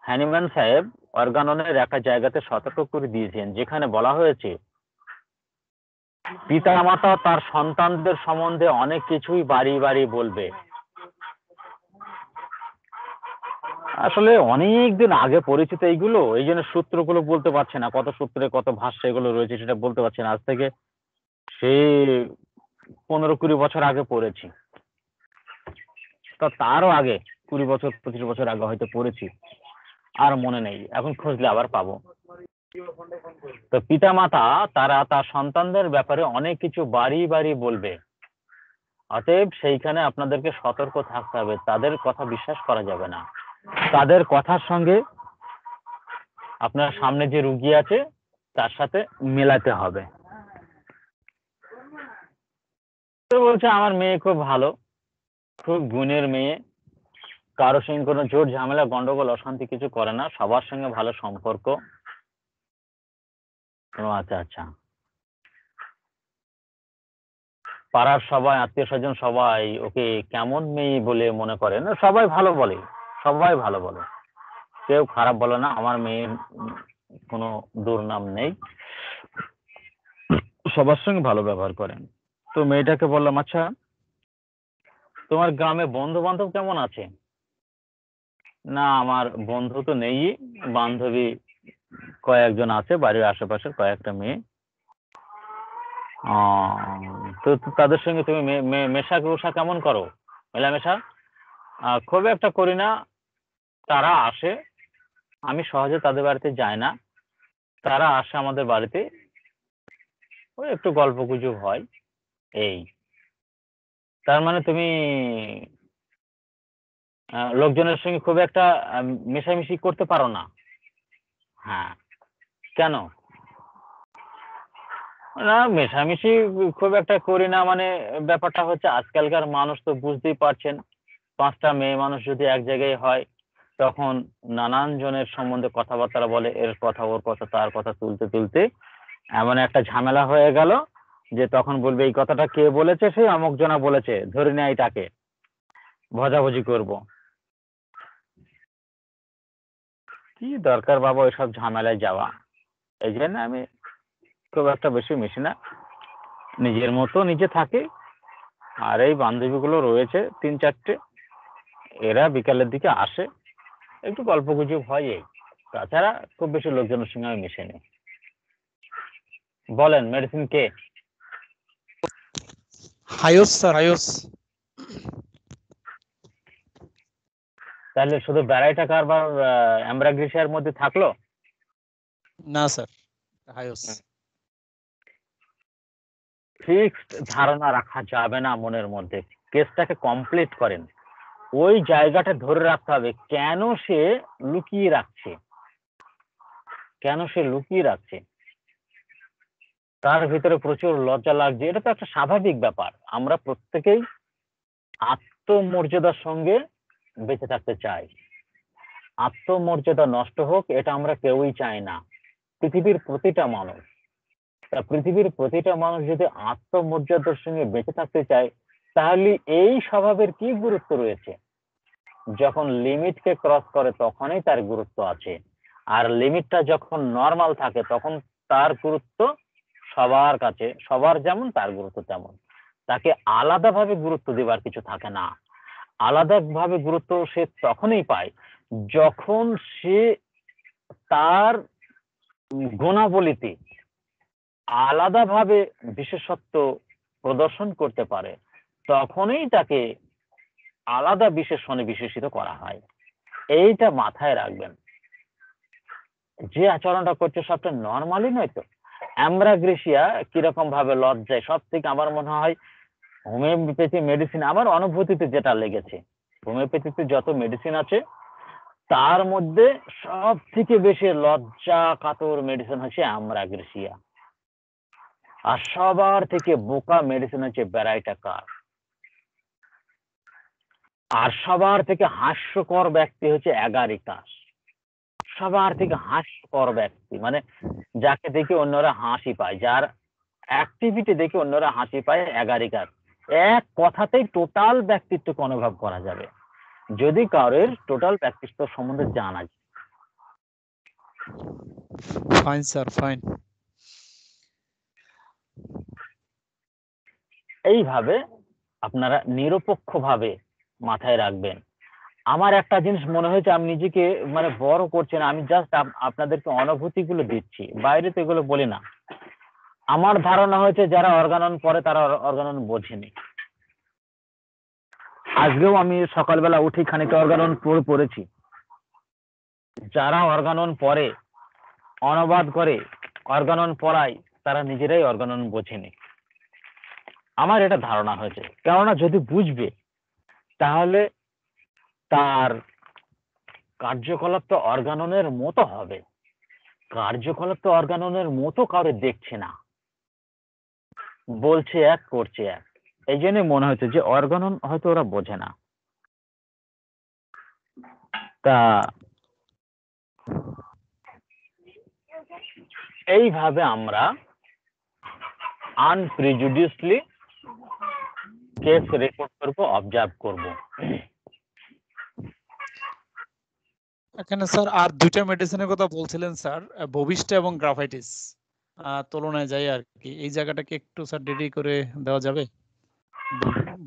হ্যানিম্যান সাহেব, অর্গাননের একটা জায়গাতে সতর্ক করে দিয়েছেন, যেখানে বলা হয়েছে পিতা মাতা তার সন্তানদের সম্বন্ধে অনেক কিছুই বাড়ি বাড়ি বলবে। আসলে অনেক দিন আগে পরিচিত এইগুলো, এই জন্য সূত্রগুলো বলতে পারছে না, কত সূত্রে কত ভাষ্য এগুলো রয়েছে সেটা বলতে পারছে না। আজ থেকে সেই 15-20 বছর আগে পড়েছি, তারও আগে 20 বছর 25 বছর আগে হয়তো পড়েছি, আর মনে নেই, এখন খুঁজলে আবার পাবো। তো পিতা মাতা তারা তার সন্তানদের ব্যাপারে অনেক কিছু বাড়ি বাড়ি বলবে, অতএব সেইখানে আপনাদেরকে সতর্ক থাকতে হবে, তাদের কথা বিশ্বাস করা যাবে না। তাদের কথার সঙ্গে আপনার সামনে যে রুগী আছে তার সাথে মেলাতে হবে। তো বলছে আমার মেয়ে খুব ভালো, খুব গুণের মেয়ে, কারো সঙ্গে কোনো জোর ঝামেলা গন্ডগোল অশান্তি কিছু করে না, সবার সঙ্গে ভালো সম্পর্ক। ও আচ্ছা আচ্ছা, পাড়ার সবাই আত্মীয় স্বজন সবাই ওকে কেমন মেয়ে বলে মনে করে? না, সবাই ভালো বলে, সবাই ভালো বলে, কেউ খারাপ বলে না। আমার মেয়ের কোনো দুর্নাম নেই, সবার সঙ্গে ভালো ব্যবহার করেন। তো মেয়েটাকে বললাম, আচ্ছা তোমার গ্রামে বন্ধু বান্ধব কেমন আছে? না, আমার বন্ধু তো নেই, বান্ধবী কয়েকজন আছে, বাড়ির আশেপাশের কয়েকটা মেয়ে। তো তো তাদের সঙ্গে তুমি মেশা গোসা কেমন করো, মেলামেশা? খুব একটা করি না, তারা আসে, আমি সহজে তাদের বাড়িতে যাই না, তারা আসে আমাদের বাড়িতে, ওই একটু গল্প গুজব হয়, এই। তার মানে তুমি লোকজনের সঙ্গে খুব একটা মেশামেশি করতে পারো না? হ্যাঁ। কেন? না, মেশামেশি খুব একটা করি না, মানে ব্যাপারটা হচ্ছে আজকালকার মানুষ তো বুঝতেই পারছেন, 5টা মেয়ে মানুষ যদি এক জায়গায় হয় তখন নানান জনের সম্বন্ধে কথাবার্তা বলে, এর কথা ওর কথা তার কথা তুলতে তুলতে এমন একটা ঝামেলা হয়ে গেল যে তখন বলবে এই কথাটা কে বলেছে, সেই অমুক জনা বলেছে, ধরে নেয় তাকে, ভজাভজি করব। কি দরকার বাবা ওইসব ঝামেলায় যাওয়া? এই জন্য আমি খুব একটা বেশি মিশি না, নিজের মতো নিজে থাকি। আর এই বান্ধবীগুলো রয়েছে 3-4টে, এরা বিকালের দিকে আসে, একটু গল্প গুজব হয়, এই। তাছাড়া খুব বেশি লোকজনের সঙ্গে আমি মিশে নেই। বলেন, মেডিসিন কে? হায়ুস স্যার, হায়ুস। তাহলে শুধু ব্যারাইটা কারবার অ্যাম্ব্রাগ্রেসিয়ার মধ্যে থাকলো? না স্যার, হায়ুস। ফিক্সড ধারণা রাখা যাবে না মনের মধ্যে, কেসটাকে কমপ্লিট করেন, ওই জায়গাটা ধরে রাখতে হবে, কেন সে লুকিয়ে রাখছে, কেন সে লুকিয়ে রাখছে, তার ভিতরে প্রচুর লজ্জা লাগছে, এটা তো একটা স্বাভাবিক ব্যাপার। আমরা প্রত্যেকেই আত্মমর্যাদার সঙ্গে বেঁচে থাকতে চাই, আত্মমর্যাদা নষ্ট হোক এটা আমরা কেউই চাই না, পৃথিবীর প্রতিটা মানুষ। তা পৃথিবীর প্রতিটা মানুষ যদি আত্মমর্যাদার সঙ্গে বেঁচে থাকতে চায়, তাহলে এই স্বভাবের কি গুরুত্ব রয়েছে? যখন লিমিটকে ক্রস করে তখনই তার গুরুত্ব আছে, আর লিমিটটা যখন নর্মাল থাকে তখন তার গুরুত্ব সবার কাছে, সবার যেমন তার গুরুত্ব তেমন, তাকে আলাদাভাবে গুরুত্ব দেবার কিছু থাকে না। আলাদাভাবে গুরুত্ব সে তখনই পায় যখন সে তার গুণাবলীতে আলাদাভাবে বিশেষত্ব প্রদর্শন করতে পারে, তখনই তাকে আলাদা বিশেষণে বিশেষিত করা হয়। এইটা মাথায় রাখবেন। যে আচরণটা করছে সবটা নর্মালি নয় তো। অ্যাম্ব্রাগ্রেসিয়া কিরকম ভাবে লজ্জায়, সব থেকে আমার মনে হয় হোমিওপ্যাথি মেডিসিন, আমার অনুভূতিতে যেটা লেগেছে, হোমিওপ্যাথিতে যত মেডিসিন আছে তার মধ্যে সব থেকে বেশি লজ্জা কাতর মেডিসিন হচ্ছে অ্যাম্ব্রাগ্রেসিয়া, আর সবার থেকে বোকা মেডিসিন হচ্ছে ব্যারাইটাকার, আর সবার থেকে হাস্যকর ব্যক্তি হচ্ছে অ্যাগারিকাস। সবার থেকে হাস্যকর ব্যক্তি মানে যাকে দেখে অন্যরা হাসি পায়, যার অ্যাক্টিভিটি দেখে অন্যরা হাসি পায়, অ্যাগারিকাস। এক কথাতেই টোটাল ব্যক্তিত্বকে অনুভব করা যাবে যদি কারোর টোটাল ব্যক্তিত্ব সম্বন্ধে জানা যায়। Fine sir, fine. এইভাবে আপনারা নিরপেক্ষভাবে মাথায় রাখবেন। আমার একটা জিনিস মনে হয়েছে, আমি নিজেকে মানে বড় করছি না, আমি জাস্ট আপনাদেরকে অনুভূতিগুলো দিচ্ছি, বাইরে তো এগুলো বলি না। আমার ধারণা হয়েছে যারা অর্গানন পড়ে তারা অর্গানন বোঝেনি। আজকেও আমি সকালবেলা উঠি খানিকটা অর্গানন পড়েছি। যারা অর্গানন পড়ে, অনুবাদ করে, অর্গানন পড়ায়, তারা নিজেরাই অর্গানন বোঝেনি। আমার এটা ধারণা হয়েছে, কেননা যদি বুঝবে তাহলে তার কার্যকলাপ তো অর্গাননের মতো হবে। কার্যকলাপ তো অর্গাননের মতো কাউরে দেখছে না, বলছে এক করছে এক। এই জন্য মনে হচ্ছে যে অর্গানন হয়তো ওরা বোঝে না। তা এইভাবে আমরা আনপ্রিজুডিসলি কেস রেকর্ড করব, অবজার্ভ করব। এখানে স্যার আর দুইটা মেডিসিনের কথা বলছিলেন স্যার, বভিস্টা এবং গ্রাফাইটিস তুলনায় যাই আর কি, এই জায়গাটাকে একটু স্যার ডিটেইল করে দেওয়া যাবে?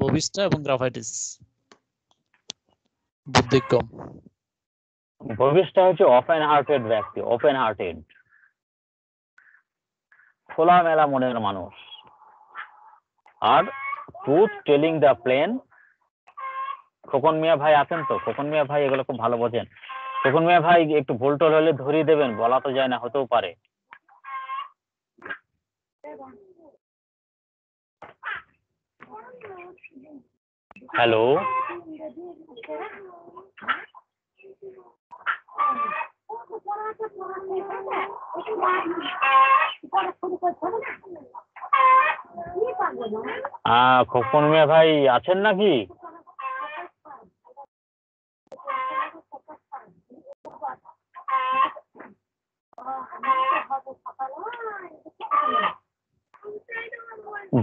বভিস্টা এবং গ্রাফাইটিস বুদ্ধিকম। ভবিষ্যৎ হচ্ছে ওপেন হার্টেড ব্যক্তি, ওপেন হার্টেড, খোলামেলা মনের মানুষ। আর truth telling the plain, Khokon Mia ভাই আছেন তো, খোকন মিয়া ভাই এগুলো খুব ভালো বোঝেন। খোকন মিয়া ভাই একটু ভুল টল হলে ধরিয়ে দেবেন, বলা তো যায় না, হতেও পারে। হ্যালো, খোকন মিয়া ভাই আছেন নাকি?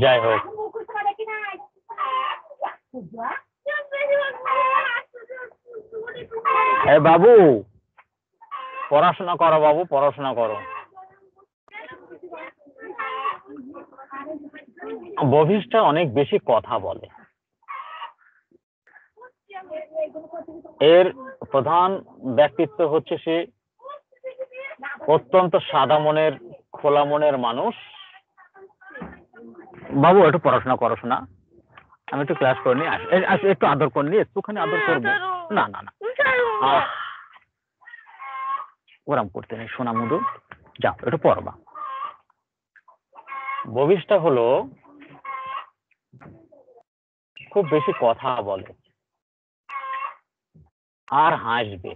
যাই হোক, বাবু পড়াশোনা করো, বাবু পড়াশোনা করো। বভিষ্ঠা অনেক বেশি কথা বলে। এর প্রধান ব্যক্তিত্ব হচ্ছে সে অত্যন্ত সাদা মনের, খোলা মনের মানুষ। বাবু একটু পড়াশোনা করো শোনা, আমি একটু ক্লাস করে নি, একটু আদর করে নি, একটুখানি আদর করবো। না না না, ওরাম করতে নেই সোনা মুদু, যাও একটু পড়বা। বভিষ্ঠা হলো খুব বেশি কথা বলে আর হাসবে।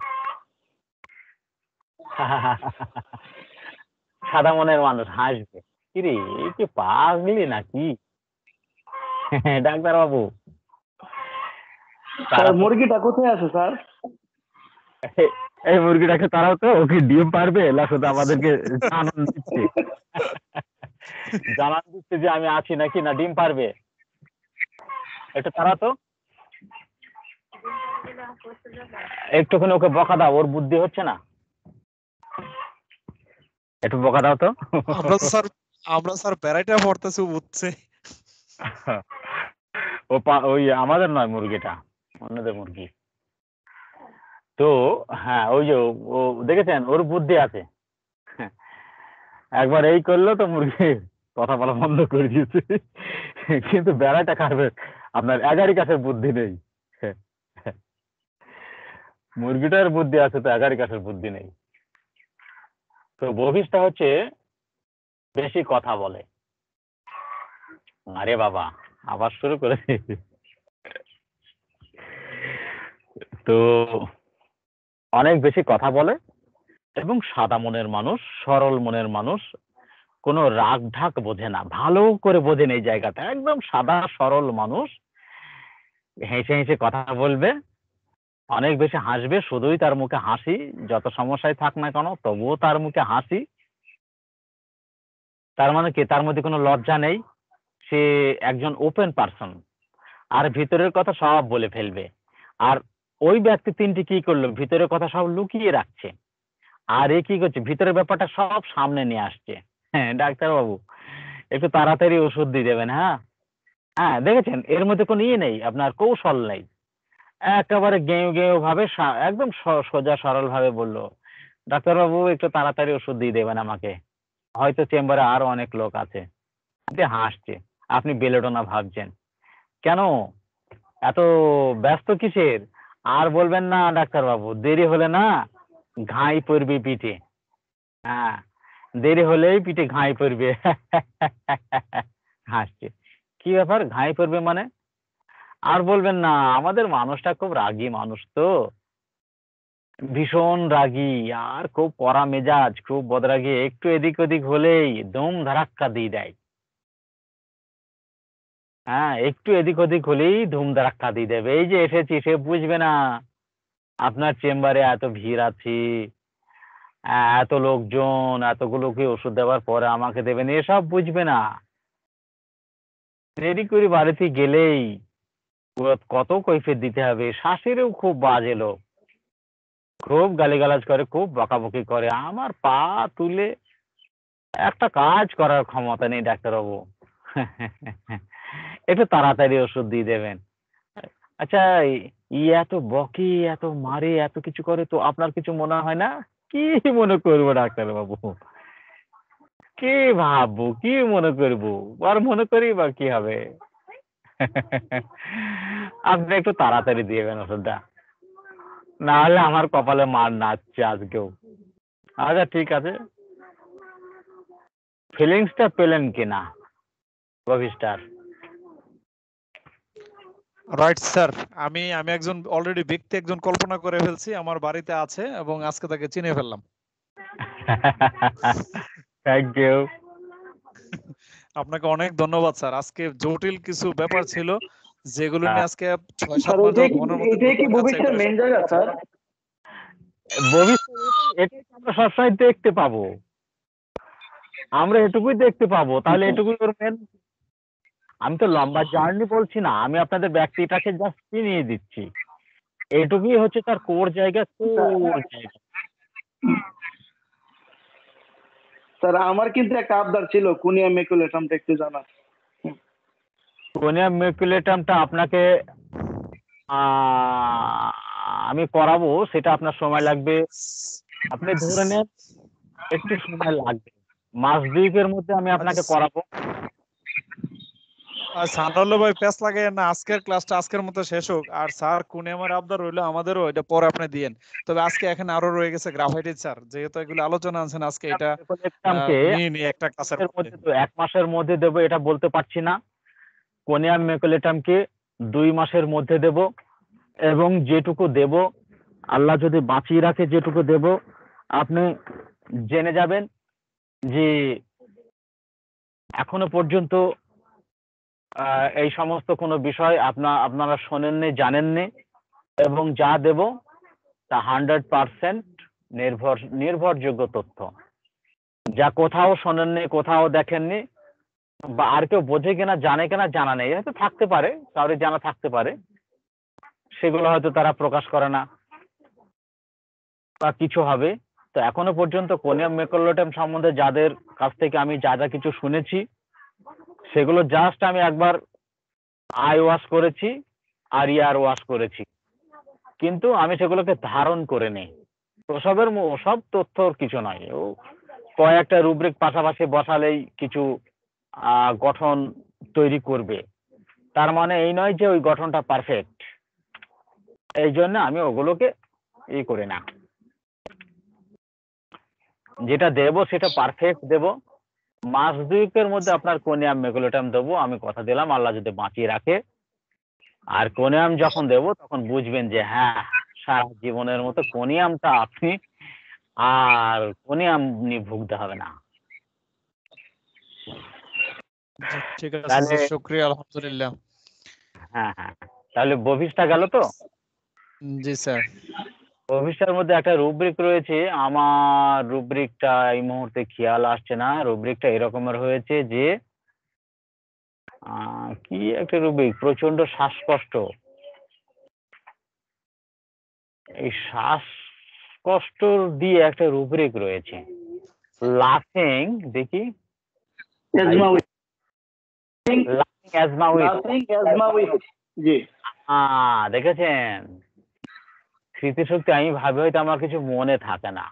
সাদা মনের মানুষ হাসবে। কিরে এই কি পাগলি নাকি? ডাক্তার বাবু, মুরগিটা কোথায় আছে স্যার? এই মুরগিটাকে তারাও তো, ওকে ডিম পারবে না, শুধু আমাদেরকে জানান দিচ্ছে, জানান দিচ্ছে যে আমি আছি নাকি, না ডিম পারবে, এটা তারা তো একটুখানি ওকে বকা দাও, ওর বুদ্ধি হচ্ছে না, একটু বকা দাও তো। আমরা স্যার প্যারাইটা পড়তেছি বুঝছে। ওই আমাদের নয় মুরগিটা, অন্যদের মুরগি। তো হ্যাঁ, ওই যে ও দেখেছেন, ওর বুদ্ধি আছে। একবার এই করলো তো মুরগি কথা বলা বন্ধ করে দিয়েছে। কিন্তু বেড়াটা খাবে আপনার এগারি কাছের বুদ্ধি নেই। মুরগিটার বুদ্ধি আছে, তো এগারি কাছের বুদ্ধি নেই। তো বভিষ্ঠা হচ্ছে বেশি কথা বলে। আরে বাবা, আবার শুরু করে। তো অনেক বেশি কথা বলে এবং সাদা মনের মানুষ, সরল মনের মানুষ, কোনো রাগ ঢাক বোঝে না, ভালো করে বোঝেন এই জায়গাটা। একদম সাদা সরল মানুষ, হেসে হেসে কথা বলবে, অনেক বেশি হাসবে, শুধুই তার মুখে হাসি, যত সমস্যায় থাক না কেন তবুও তার মুখে হাসি। তার মানে কি, তার মধ্যে কোনো লজ্জা নেই, সে একজন ওপেন পারসন, আর ভিতরের কথা সব বলে ফেলবে। আর ওই ব্যক্তি তিনটি কি করলো, ভিতরের কথা সব লুকিয়ে রাখছে, আর এ কি করছে, ভিতরের ব্যাপারটা সব সামনে নিয়ে আসছে। হ্যাঁ ডাক্তার বাবু, একটু তাড়াতাড়ি ওষুধ দিয়ে দেবেন। হ্যাঁ, হ্যাঁ দেখেছেন, এর মধ্যে কোনো ইয়ে নেই, আপনার কৌশল নেই, একেবারে গেঁয়ো গেঁয়ো ভাবে একদম সোজা সরল ভাবে বললো, ডাক্তারবাবু একটু তাড়াতাড়ি ওষুধ দিয়ে দেবেন আমাকে, হয়তো চেম্বারে আরো অনেক লোক আছে। দিয়ে হাসছে। আপনি বেলেডোনা ভাবছেন, কেন এত ব্যস্ত কিসের? আর বলবেন না ডাক্তারবাবু, দেরি হলে না ঘাই পড়বে পিঠে। হ্যাঁ, দেরি হলেই পিঠে ঘাই পড়বে। হাসছে। কি ব্যাপার, ঘাই পড়বে মানে? আর বলবেন না, আমাদের মানুষটা খুব রাগী মানুষ তো, ভীষণ রাগী, আর খুব কড়া মেজাজ, খুব বদরাগী, একটু এদিক ওদিক হলেই দম ধারাক্কা দিয়ে দেয়। হ্যাঁ, একটু এদিক ওদিক হলেই ধুম ধারাক্কা দিয়ে দেবে। এই যে এসেছি, সে বুঝবে না আপনার চেম্বারে এত ভিড় আছে, এত লোকজন, এতগুলোকে ওষুধ দেওয়ার পরে আমাকে দেবেন, এসব বুঝবে না। দেরি করে বাড়িতে গেলেই কত কৈফিয়ত দিতে হবে। শাশুড়িও খুব বাজে লোক, খুব গালিগালাজ করে, খুব বকাবকি করে, আমার পা তুলে একটা কাজ করার ক্ষমতা নেই ডাক্তারবাবু। একটু তাড়াতাড়ি ওষুধ দিয়ে দেবেন। আচ্ছা, এত বকে, এত মারে, এত কিছু করে, তো আপনার কিছু মনে হয় না? কি মনে করবো ডাক্তারবাবু, কি ভাববো, কি মনে করবো, আর মনে করি বা কি হবে? আপনি একটু তাড়াতাড়ি দিয়েবেন ওষুধটা, না হলে আমার কপালে মার নাচছে আজকেও। আচ্ছা ঠিক আছে, ফিলিংসটা পেলেন কিনা রবিস্টার? Right sir. আমি আমি একজন অলরেডি ব্যক্তি একজন কল্পনা করে ফেলছি, আমার বাড়িতে আছে এবং আজকে তাকে চিনে ফেললাম। Thank you. আপনাকে অনেক ধন্যবাদ স্যার। আজকে জটিল কিছু ব্যাপার ছিল যেগুলো হ্যাঁ, নিয়ে আজকে 6-7 স্যার মাস এটাই যাবত কি মনের মধ্যে এটাই কি ঘুরপাক খাচ্ছে, ভবিষ্যতের এগুলো মেন সব জায়গা ঠিক স্যার? ভবিষ্যৎ এটাই তো আমরা সবসময় দেখতে পাবো, আমরা এটুকুই দেখতে পাবো, তাহলে এটুকুই করবেন। আমি তো লম্বা জার্নি বলছি না, আমি আপনাদের ব্যক্তিটাকে জাস্ট চিনিয়ে দিচ্ছি, এটুকুই হচ্ছে তার কোর জায়গা, কোর জায়গা। স্যার আমার কিন্তু একটা আবদার ছিল কুনিয়া মেকুলেটামটা একটু জানা। কোনিয়াম মেকুলেটামটা আপনাকে আমি করাবো, সেটা আপনার সময় লাগবে, আপনি ধরে নেন একটু সময় লাগবে, মাস দুয়েকের মধ্যে আমি আপনাকে করাবো। সানরাল্লো ভাই প্যাচ লাগে না, আজকের ক্লাসটা আজকের মতো শেষ হোক। আর স্যার কোনে আমার আবদার রইলো, আমাদেরও এটা পরে আপনি দিয়েন। তবে আজকে এখানে আরো রয়ে গেছে গ্রাফাইটিস স্যার, যেহেতু এগুলো আলোচনা আনছেন আজকে, এটা মেকুলেটামকে নিয়ে একটা ক্লাসের এর মধ্যে। মধ্যে তো 1 মাসের মধ্যে দেবো এটা বলতে পারছি না, কোনিয়াম মেকুলেটামকে 2 মাসের মধ্যে দেব, এবং যেটুকু দেব আল্লাহ যদি বাঁচিয়ে রাখে, যেটুকু দেব আপনি জেনে যাবেন যে এখনো পর্যন্ত এই সমস্ত কোনো বিষয় আপনারা শোনেননি, জানেননি, এবং যা দেব তা 100% নির্ভরযোগ্য তথ্য, যা কোথাও শোনেননি, কোথাও দেখেননি, বা আর কেউ বোঝে কিনা, জানে কিনা জানা নেই, হয়তো থাকতে পারে, কারোর জানা থাকতে পারে, সেগুলো হয়তো তারা প্রকাশ করে না বা কিছু হবে। তো এখনো পর্যন্ত কোনিয়াম মেকুলেটাম সম্বন্ধে যাদের কাছ থেকে আমি যা যা কিছু শুনেছি, সেগুলো জাস্ট আমি একবার আই ওয়াশ করেছি আর ইয়ার ওয়াশ করেছি, কিন্তু আমি সেগুলোকে ধারণ করে নেই। ওসবের ওসব তথ্যর কিছু নয়, ও কয়েকটা রুব্রিক পাশাপাশি বসালেই কিছু গঠন তৈরি করবে, তার মানে এই নয় যে ওই গঠনটা পারফেক্ট। এই জন্য আমি ওগুলোকে করি না, যেটা দেব সেটা পারফেক্ট দেব। মাস দুয়েকের মধ্যে আপনার কোনিয়াম মেকুলেটাম দেবো, আমি কথা দিলাম, আল্লাহ যদি বাঁচিয়ে রাখে। আর কোনিয়াম যখন দেব তখন বুঝবেন যে হ্যাঁ, সারা জীবনের মতো কোনিয়ামটা আপনি আর কোনিয়াম নিয়ে ভুগতে হবে না। জি, ঠিক আছে তাহলে স্যার, শুকরিয়া, আলহামদুলিল্লাহ। হ্যাঁ হ্যাঁ, তাহলে বভিসটা গেল তো। জি স্যার। বভিসটার মধ্যে একটা রুব্রিক রয়েছে, আমার রুব্রিকটা এই মুহূর্তে খেয়াল আসছে না, রুব্রিকটা এরকমের হয়েছে যে কি একটা রুব্রিক, প্রচন্ড শ্বাসকষ্ট, এই শ্বাসকষ্ট দিয়ে একটা রুব্রিক রয়েছে, লাফিং, দেখি এজমা অ্যাজমা উইথ, লাফিং অ্যাজমা উইথ, জি দেখেছেন স্মৃতিশক্তি, আমি ভাবি হয়তো আমার কিছু মনে থাকে না,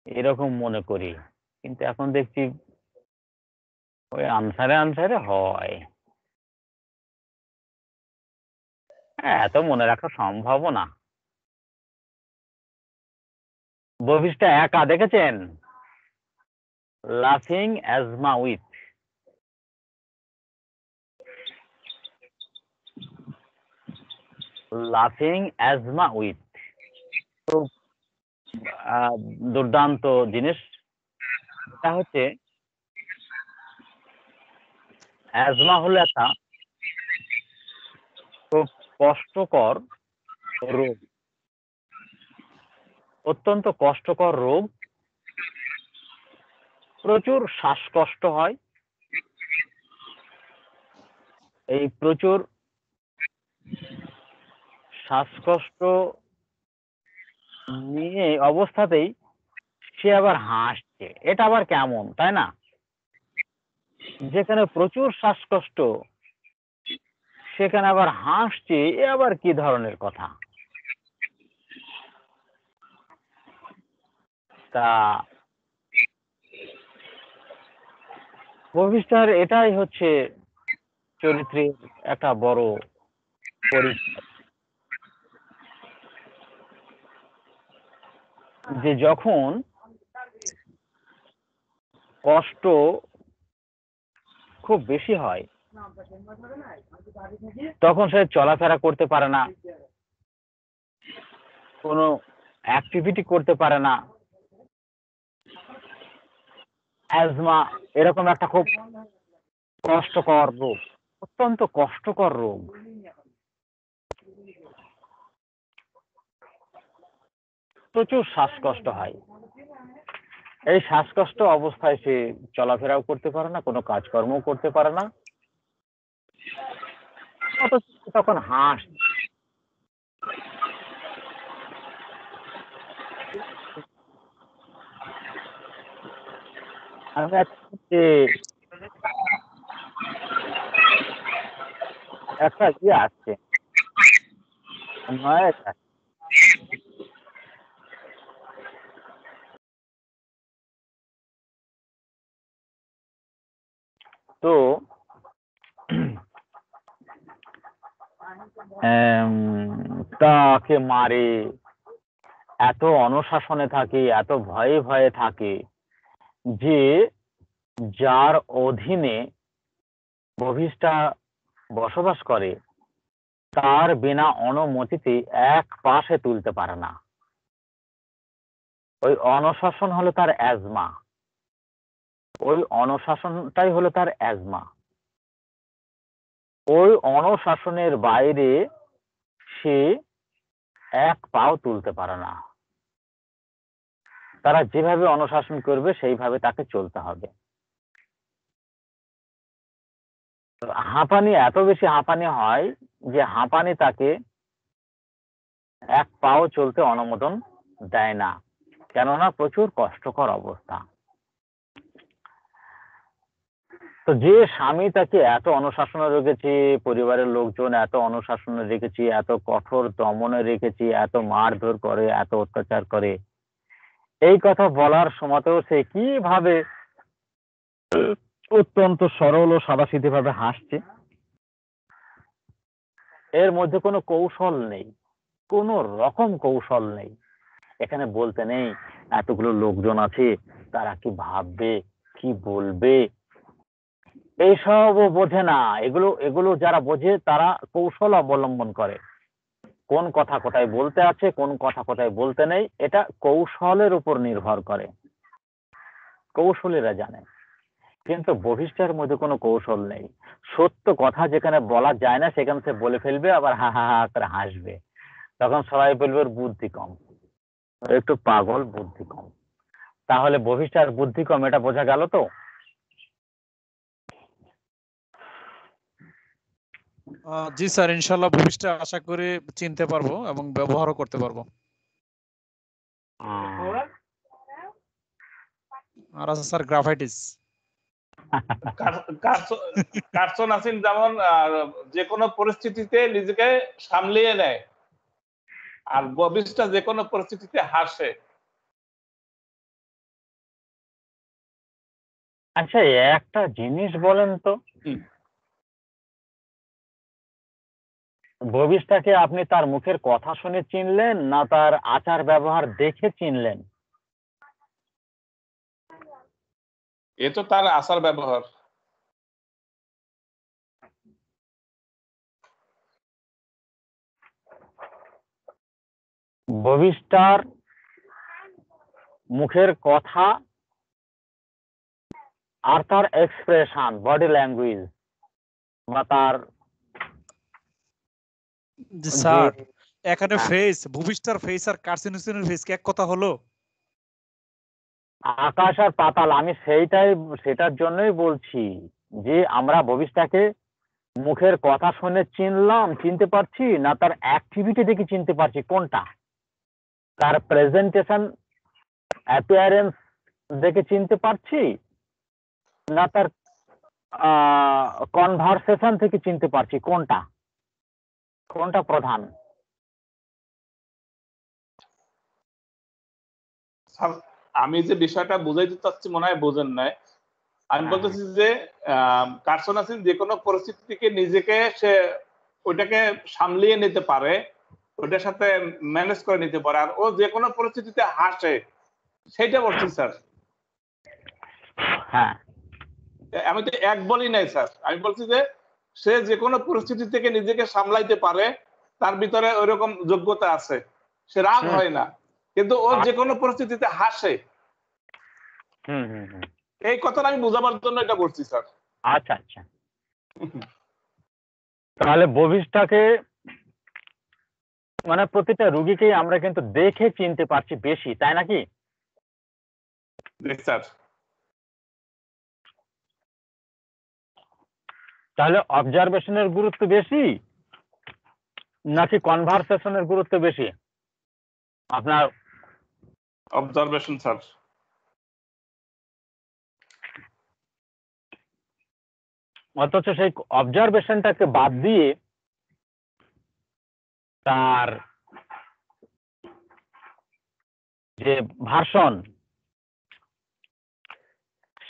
এরকম মনে করি, কিন্তু এখন দেখছি ওই আনসারে হয়। এত মনে রাখা সম্ভব না। বহিষ্টা একা, দেখেছেন লাফিং অ্যাজমা উইথ, লাফিং অ্যাজমা উইথ, খুব দুর্দান্ত জিনিস। এটা হচ্ছে অ্যাজমা হলো একটা খুব কষ্টকর রোগ, অত্যন্ত কষ্টকর রোগ, প্রচুর শ্বাসকষ্ট হয়। এই প্রচুর শ্বাসকষ্ট নিয়ে অবস্থাতেই সে আবার হাসছে, এটা আবার কেমন, তাই না? যেখানে প্রচুর শ্বাসকষ্ট সেখানে আবার হাসছে, এ আবার কি ধরনের কথা? তা বহিষ্টার এটাই হচ্ছে চরিত্রের একটা বড় পরিচয়, যে যখন কষ্ট খুব বেশি হয় তখন সে চলাফেরা করতে পারে না, কোনো অ্যাক্টিভিটি করতে পারে না। অ্যাজমা এরকম একটা খুব কষ্টকর রোগ, অত্যন্ত কষ্টকর রোগ। প্রচুর শ্বাসকষ্ট হয়। এই শ্বাসকষ্ট অবস্থায় সে চলাফেরাও করতে পারে না, কোনো কাজকর্মও করতে পারে না, অথচ তখন হাস। একটা ইয়ে আসছে, নয়েজ আসছে। তো তাকে মারে, এত অনুশাসনে থাকে, এত ভয়ে ভয়ে থাকে যে যার অধীনে বহিষ্টা বসবাস করে তার বিনা অনুমতিতে এক পাশে তুলতে পারে না। ওই অনুশাসন হলো তার অ্যাজমা, ওই অনুশাসনটাই হলো তার অ্যাজমা। ওই অনুশাসনের বাইরে সে এক পাও তুলতে পারে না। তারা যেভাবে অনুশাসন করবে সেইভাবে তাকে চলতে হবে। হাঁপানি এত বেশি হাঁপানি হয় যে হাঁপানি তাকে এক পাও চলতে অনুমোদন দেয় না, কেননা প্রচুর কষ্টকর অবস্থা। তো যে স্বামী তাকে এত অনুশাসনে রেখেছে, পরিবারের লোকজন এত অনুশাসনে রেখেছে, এত কঠোর দমনে রেখেছে, এত মারধর করে, এত অত্যাচার করে, এই কথা বলার সময়তেও সে কিভাবে অত্যন্ত সরল ও সাদাসিধে ভাবে হাসছে। এর মধ্যে কোনো কৌশল নেই, কোন রকম কৌশল নেই। এখানে বলতে নেই এতগুলো লোকজন আছে, তারা কি ভাববে, কি বলবে, এইসবও বোঝে না। এগুলো এগুলো যারা বোঝে তারা কৌশল অবলম্বন করে, কোন কথা কোথায় বলতে আছে, কোন কথা কোথায় বলতে নেই, এটা কৌশলের উপর নির্ভর করে, কৌশলীরা জানে। কিন্তু বহিষ্টার মধ্যে কোনো কৌশল নেই। সত্য কথা যেখানে বলা যায় না সেখানে সে বলে ফেলবে, আবার হা হা হা করে হাসবে। তখন সবাই বলবে ওর বুদ্ধি কম, একটু পাগল, বুদ্ধি কম। তাহলে বহিষ্টার বুদ্ধি কম, এটা বোঝা গেল তো? জি স্যার, ইনশাল্লাহ ভবিষ্যতে আশা করি চিনতে পারবো এবং ব্যবহারও করতে পারবো। আর আছে স্যার গ্রাফাইটিস। কার্সন আসিন যেমন যে কোনো পরিস্থিতিতে নিজেকে সামলিয়ে নেয়, আর ববিসটা যে কোনো পরিস্থিতিতে হাসে। আচ্ছা, একটা জিনিস বলেন তো, হুম। ববিসটাকে আপনি তার মুখের কথা শুনে চিনলেন না তার আচার ব্যবহার দেখে চিনলেন? এ তো তার আচার ব্যবহার। ববিসটার মুখের কথা আর তার এক্সপ্রেশন, বডি ল্যাঙ্গুয়েজ বা তার স্যার এখানে হ্যাঁ। ফেস, ভূমিষ্ঠার ফেস আর কার্সন হোসেনের ফেস কি এক কথা হলো? আকাশ আর পাতাল। আমি সেটার জন্যই বলছি যে আমরা ভবিষ্যটাকে মুখের কথা শুনে চিনতে পারছি না তার অ্যাক্টিভিটি দেখে চিনতে পারছি, কোনটা? তার প্রেজেন্টেশন, অ্যাপিয়ারেন্স দেখে চিনতে পারছি না তার কনভারসেশন থেকে চিনতে পারছি, কোনটা প্রধান? স্যার, আমি যে বিষয়টা বুঝাইতে চাচ্ছি মনে হয় বোঝেন নাই। আমি হ্যাঁ। বলতেছি যে কার্সন আসিন যে কোনো পরিস্থিতি থেকে নিজেকে সে ওইটাকে সামলিয়ে নিতে পারে, ওইটার সাথে ম্যানেজ করে নিতে পারে, আর ও যে কোনো পরিস্থিতিতে হাসে, সেটা বলছি স্যার। হ্যাঁ, আমি তো এক বলি নাই স্যার, আমি বলছি যে সে যে কোনো পরিস্থিতি থেকে নিজেকে সামলাইতে পারে, তার ভিতরে ওইরকম যোগ্যতা আছে, সে রাগ হুম। হয় না, কিন্তু ও যে কোনো পরিস্থিতিতে হাসে। হুম হুম হুম। এই কথাটা আমি বোঝাবার জন্য এটা করছি স্যার। আচ্ছা আচ্ছা, তাহলে ববিসটাকে মানে প্রতিটা রুগীকেই আমরা কিন্তু দেখে চিনতে পারছি বেশি, তাই নাকি? স্যার, তাহলে অবজারভেশনের গুরুত্ব বেশি নাকি কনভারসেশনের গুরুত্ব বেশি আপনার? Observation sir. অথচ সেই অবজারভেশনটাকে বাদ দিয়ে তার যে ভার্সন,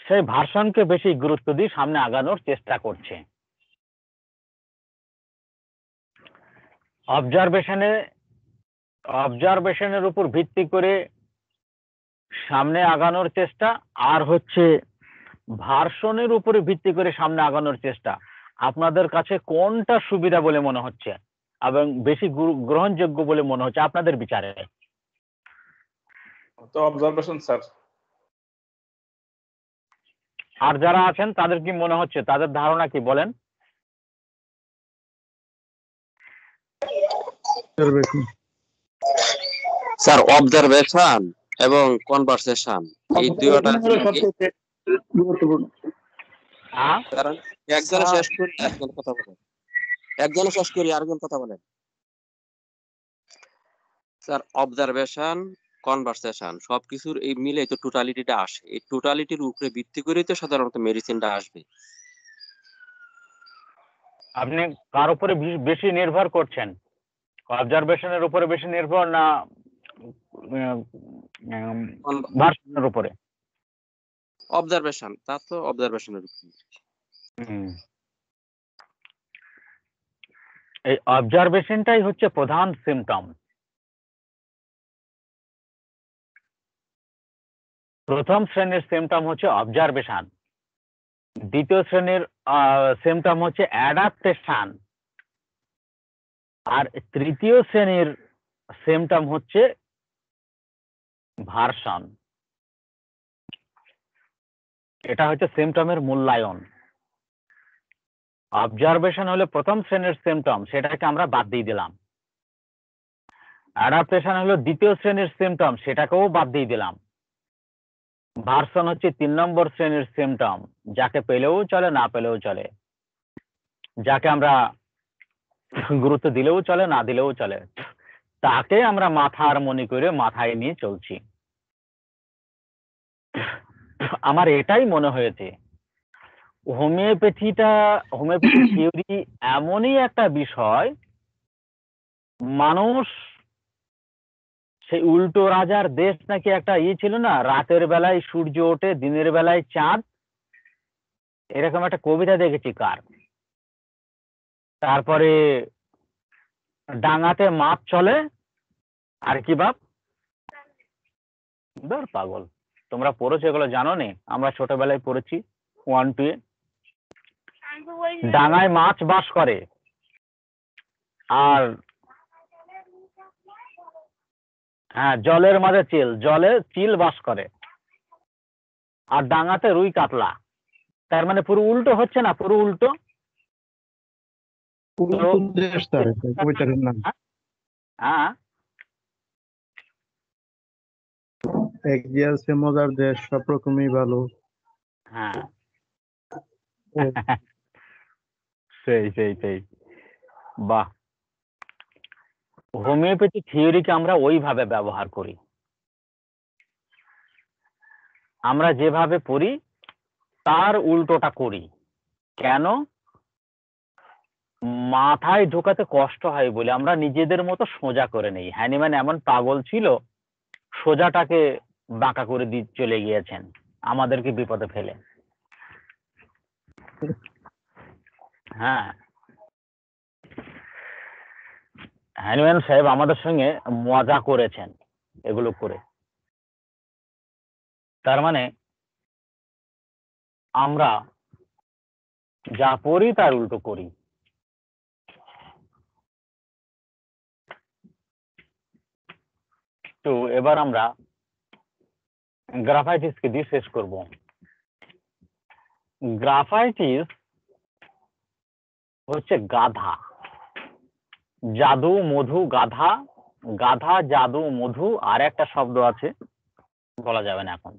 সেই ভার্সনকে বেশি গুরুত্ব দিয়ে সামনে আগানোর চেষ্টা করছে। অবজারভেশনের উপর ভিত্তি করে সামনে আগানোর চেষ্টা, আর হচ্ছে ভার্সনের উপরে ভিত্তি করে সামনে আগানোর চেষ্টা। আপনাদের কাছে কোনটা সুবিধা বলে মনে হচ্ছে এবং বেশি গ্রহণযোগ্য বলে মনে হচ্ছে আপনাদের বিচারে? তো অবজারভেশন স্যার। আর যারা আছেন তাদের কি মনে হচ্ছে, তাদের ধারণা কি বলেন? স্যার অবজারভেশন এবং কনভারসেশন এই দুইটা সবচেয়ে গুরুত্বপূর্ণ। কারণ একজনে শেষ করি আরেকজন কথা বলেন, একজনে শেষ করি আরেকজন কথা বলেন। স্যার অবজারভেশন, কনভারসেশন সবকিছুর এই মিলে তো টোটালিটিটা আসে, এই টোটালিটির উপরে ভিত্তি করেই তো সাধারণত মেডিসিনটা আসবে। আপনি কার উপরে বেশি নির্ভর করছেন, অবজারভেশনের উপরে বেশি নির্ভর না ভার্সনের উপরে? অবজারভেশন, তা তো অবজারভেশনের উপরে। এই অবজারভেশনটাই হচ্ছে প্রধান সিমটম। প্রথম শ্রেণীর সিমটম হচ্ছে অবজারভেশন, দ্বিতীয় শ্রেণীর সিমটম হচ্ছে অ্যাডাপ্টেশন, আর তৃতীয় শ্রেণীর সিমটম হচ্ছে ভার্সন। এটা হচ্ছে সিমটমের মূল্যায়ন। অবজারভেশন হলো প্রথম শ্রেণীর সিমটম, সেটাকে আমরা বাদ দিয়ে দিলাম। অ্যাডাপ্টেশন হলো দ্বিতীয় শ্রেণীর সিমটম, সেটাকেও বাদ দিয়ে দিলাম। ভার্সন হচ্ছে 3 নম্বর শ্রেণীর সিমটম, যাকে পেলেও চলে না পেলেও চলে, যাকে আমরা গুরুত্ব দিলেও চলে না দিলেও চলে, তাকে আমরা মাথার মনি করে মাথায় নিয়ে চলছি। আমার এটাই মনে হয়েছে হোমিওপ্যাথি থিওরি এমনই একটা বিষয়, মানুষ সেই উল্টো রাজার দেশ নাকি একটা ছিল না, রাতের বেলায় সূর্য ওঠে দিনের বেলায় চাঁদ, এরকম একটা কবিতা দেখেছি কার। তারপরে ডাঙাতে মাছ চলে, আর কি বাপ ধর পাগল, তোমরা পড়েছো এগুলো জানো নি? আমরা ছোটবেলায় পড়েছি 1-2 এ। ডাঙায় মাছ বাস করে, আর হ্যাঁ জলের মাঝে জলে চিল বাস করে, আর ডাঙাতে রুই কাতলা। তার মানে পুরো উল্টো হচ্ছে না? পুরো উল্টো। দেশ তার কবিতার নাম হ্যাঁ এক যে আছে মজার দেশ, সব রকমই ভালো। হ্যাঁ সেই সেই সেই বাহ। হোমিওপ্যাথি থিওরিকে আমরা ওইভাবে ব্যবহার করি, আমরা যেভাবে পড়ি তার উল্টোটা করি। কেন? মাথায় ঢোকাতে কষ্ট হয় বলে আমরা নিজেদের মতো সোজা করে নেই। হ্যানিম্যান এমন পাগল ছিল, সোজাটাকে বাঁকা করে দিয়ে চলে গিয়েছেন আমাদেরকে বিপদে ফেলে। হ্যাঁ, হ্যানিম্যান সাহেব আমাদের সঙ্গে মজা করেছেন এগুলো করে। তার মানে আমরা যা পড়ি তার উল্টো করি। তো এবার আমরা গ্রাফাইটিসকে দিয়ে শেষ করব। গ্রাফাইটিস হচ্ছে গাধা, জাদু মধু গাধা, গাধা জাদু মধু, আর একটা শব্দ আছে বলা যাবে না এখন।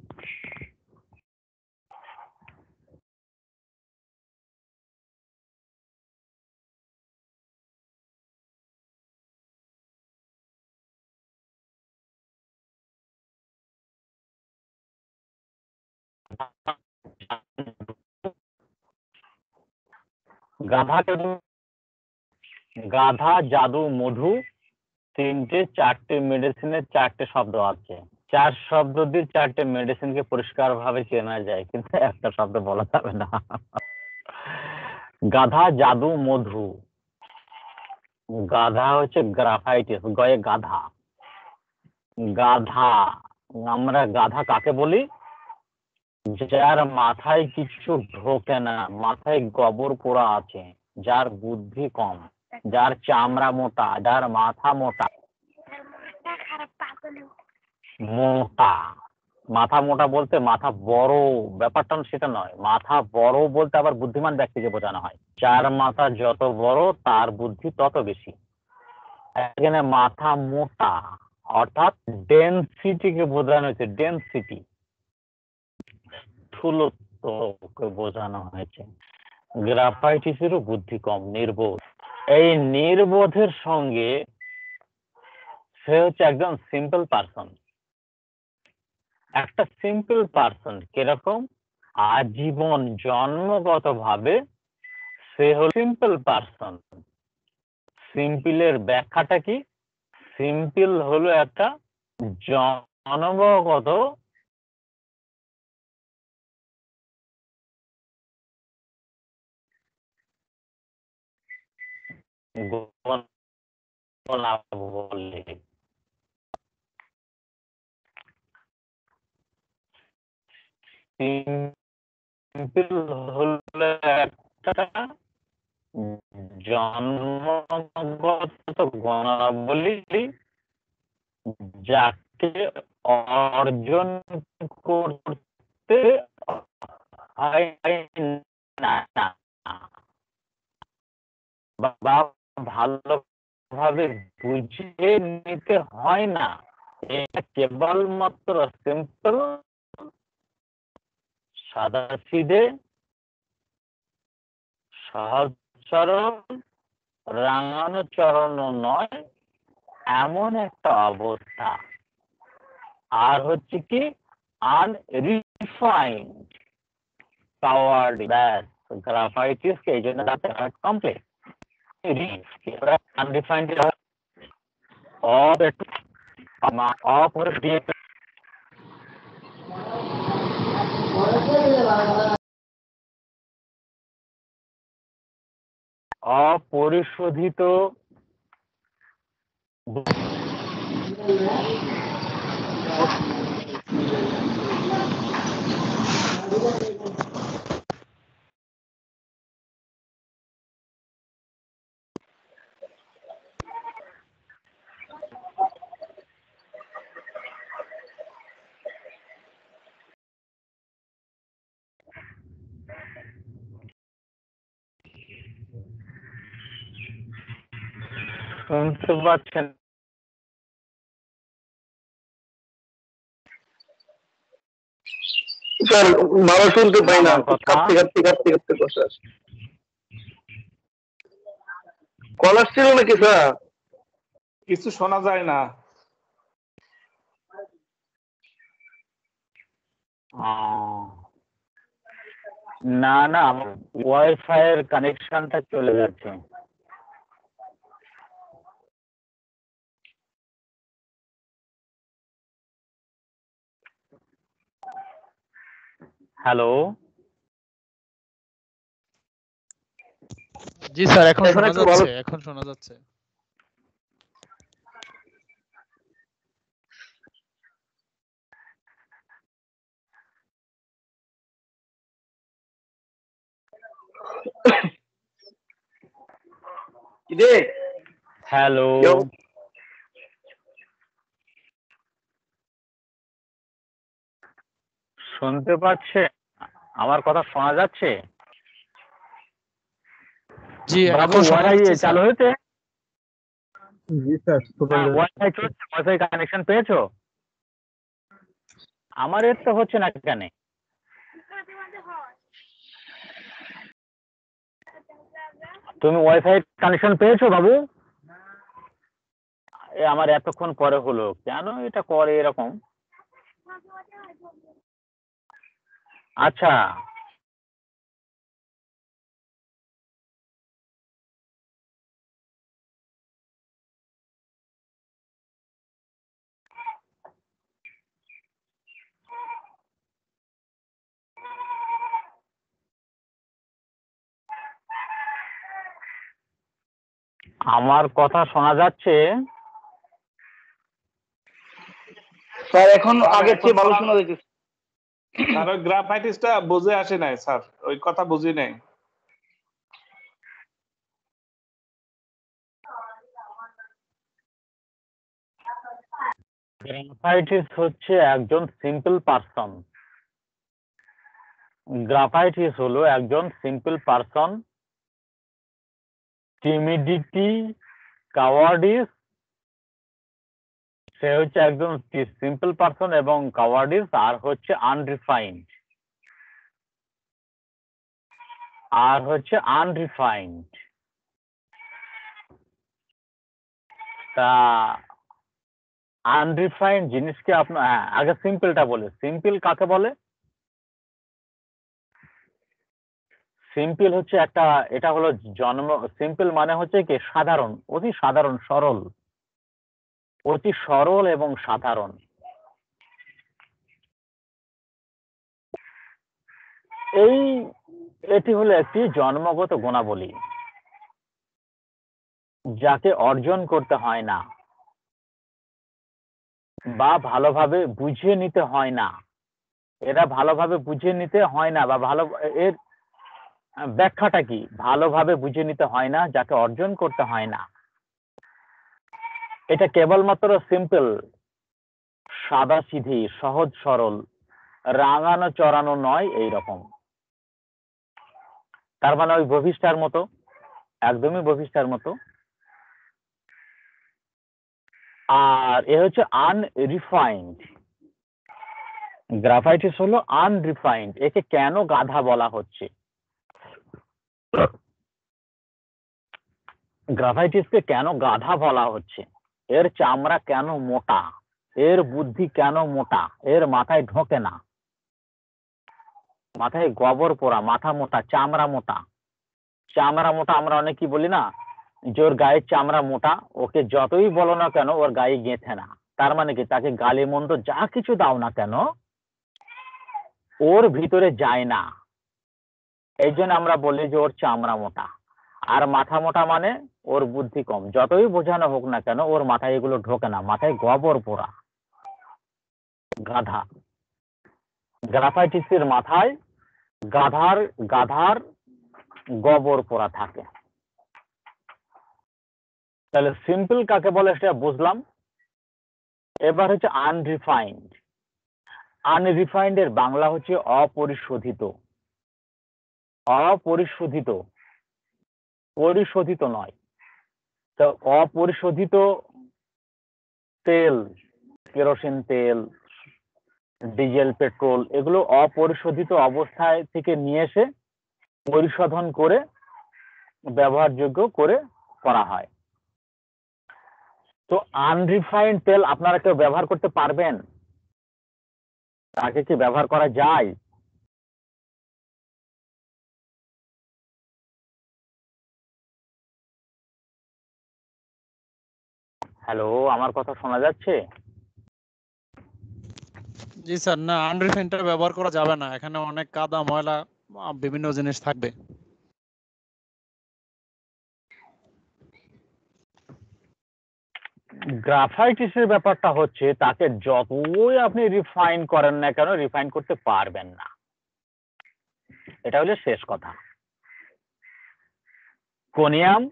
গাধা জাদু মধু তিনটে চারটে মেডিসিনের চারটে শব্দ আছে। 4 শব্দ দিয়ে 4টে মেডিসিনকে পরিষ্কার ভাবে চেনা যায়, কিন্তু একটা শব্দ বলা যাবে না। গাধা জাদু মধু। গাধা হচ্ছে গ্রাফাইটিস, গয়ে গাধা। গাধা, আমরা গাধা কাকে বলি? যার মাথায় কিছু ঢোকে না, মাথায় গোবর পোড়া আছে, যার বুদ্ধি কম, যার চামড়া মোটা, যার মাথা মোটা। মোটা, মাথা মোটা বলতে মাথা বড় ব্যাপারটা সেটা নয়, মাথা বড় বলতে আবার বুদ্ধিমান ব্যক্তিকে বোঝানো হয়। যার মাথা যত বড় তার বুদ্ধি তত বেশি। এখানে মাথা মোটা অর্থাৎ ডেনসিটিকে বোঝানো হয়েছে, ডেনসিটি, স্থূলত্বকে বোঝানো হয়েছে। গ্রাফাইটিসেরও বুদ্ধি কম, নির্বোধ। এই নির্বোধের সঙ্গে সে হচ্ছে একজন সিম্পল পারসন। একটা সিম্পল পারসন কিরকম? আজীবন জন্মগত ভাবে সে হল সিম্পল পারসন। সিম্পলের ব্যাখ্যাটা কি? সিম্পল হলো একটা জন্মগত গুণাবলী। সিম্পল হলো একটা জন্মগত গুণাবলী যাকে অর্জন করতে হয় না, বা ভালোভাবে বুঝিয়ে নিতে হয় না। এটা কেবলমাত্র সিম্পল, সাদাসিধে, সহজ সরল, রাঙানো চরণ নয়, এমন একটা অবস্থা। আর হচ্ছে কি আনরিফাইন্ড, পাওয়ার, ব্যাস গ্রাফাইটিস কে এই জন্য রাতারাত কমপ্লেক্স আনডিফাইন্ড অপরিশোধিত শুনতে পাচ্ছেন? স্যার ভালো শুনতে পাই না, আমার কথা? কাঁপতে কাঁপতে কাঁপতে কাঁপতে বসে আছে। কল আসছিল নাকি স্যার? কিছু শোনা যায় না। না না, আমার ওয়াইফাই এর কানেকশনটা চলে যাচ্ছে। হ্যালো, জি স্যার, এখন এখন শোনা একটু ভালো। যাচ্ছে, এখন শোনা যাচ্ছে। কি রে? হ্যালো, কি অবস্থা? শুনতে পাচ্ছে? আমার কথা শোনা যাচ্ছে? জি, বাবু, এখন শোনা ওয়াইফাই যাচ্ছে স্যার। চালু হয়েছে? জি স্যার, ওয়াইফাই চলছে? ওয়াইফাই কানেকশন পেয়েছো? আমার এর তো হচ্ছে না কেন? তুমি ওয়াইফাই কানেকশন পেয়েছো বাবু? এ আমার এতক্ষণ পরে হলো, কেন এটা করে এরকম? আচ্ছা, আমার কথা শোনা যাচ্ছে? স্যার এখন আগের চেয়ে ভালো শোনা যাচ্ছে। স্যার ওই গ্রাফাইটিসটা বুঝে আসে নাই স্যার, ওই কথা বুঝি নাই। গ্রাফাইটিস হচ্ছে একজন সিম্পল পারসন। গ্রাফাইটিস হলো একজন সিম্পল পারসন। টিমিডিটি, কাওয়ার্ডিস, সে হচ্ছে একজন সিম্পল পারসন, এবং কাওয়ার্ডিস আর হচ্ছে আনরিফাইন্ড। তা আনরিফাইন্ড জিনিসকে আপনার আগে সিম্পলটা বলে। সিম্পল কাকে বলে? সিম্পল হচ্ছে একটা, এটা হলো জন্ম। সিম্পল মানে হচ্ছে কি সাধারণ, অতি সাধারণ, সরল, অতি সরল এবং সাধারণ। এটি হলো একটি জন্মগত গুণাবলী, যাকে অর্জন করতে হয় না বা ভালোভাবে বুঝিয়ে নিতে হয় না। এরা ভালোভাবে বুঝিয়ে নিতে হয় না, বা ভালো, এর ব্যাখ্যাটা কি? ভালোভাবে বুঝে নিতে হয় না, যাকে অর্জন করতে হয় না। এটা কেবলমাত্র সিম্পল, সাদা সিধি, সহজ সরল, রাঙানো চড়ানো নয়, এইরকম। তার মানে ওই বহিষ্ঠার মতো, একদমই বহিষ্ঠার মতো। আর এ হচ্ছে আনরিফাইন্ড। গ্রাফাইটিস হলো আনরিফাইন্ড। একে কেন গাধা বলা হচ্ছে? গ্রাফাইটিসকে কেন গাধা বলা হচ্ছে? এর চামড়া কেন মোটা? এর বুদ্ধি কেন মোটা? এর মাথায় ঢোকে না। মাথায় গোবর পোড়া, মাথা মোটা, চামড়া মোটা। চামড়া মোটা আমরা অনেক কি বলি না, যে ওর গায়ের চামড়া মোটা, ওকে যতই বলো না কেন ওর গায়ে গেঁথে না। তার মানে কি, তাকে গালি মন্দ যা কিছু দাও না কেন ওর ভিতরে যায় না। এই জন্য আমরা বলি যে ওর চামড়া মোটা। আর মাথা মোটা মানে ওর বুদ্ধি কম, যতই বোঝানো হোক না কেন ওর মাথায় এগুলো ঢোকে না, মাথায় গোবর পোড়া, গাধা। গ্রাফাইটিসের মাথায় গাধার গোবর পোড়া থাকে। তাহলে সিম্পল কাকে বলে সেটা বুঝলাম। এবার হচ্ছে আনরিফাইন্ড। আনরিফাইন্ড এর বাংলা হচ্ছে অপরিশোধিত। অপরিশোধিত, পরিশোধিত নয়। তো অপরিশোধিত তেল, কেরোসিন তেল, ডিজেল, পেট্রোল, এগুলো অপরিশোধিত অবস্থায় থেকে নিয়ে এসে পরিশোধন করে ব্যবহারযোগ্য করে করা হয়। তো আনরিফাইন্ড তেল আপনারা কেউ ব্যবহার করতে পারবেন? তাকে কি ব্যবহার করা যায়? হ্যালো, আমার কথা শোনা যাচ্ছে? জি স্যার, না আনরিফাইন্ডটা ব্যবহার করা যাবে না, এখানে অনেক কাদা ময়লা বিভিন্ন জিনিস থাকবে। গ্রাফাইটিসের ব্যাপারটা হচ্ছে তাকে যতই আপনি রিফাইন করেন না কেন রিফাইন করতে পারবেন না, এটা হলো শেষ কথা। কোনিয়াম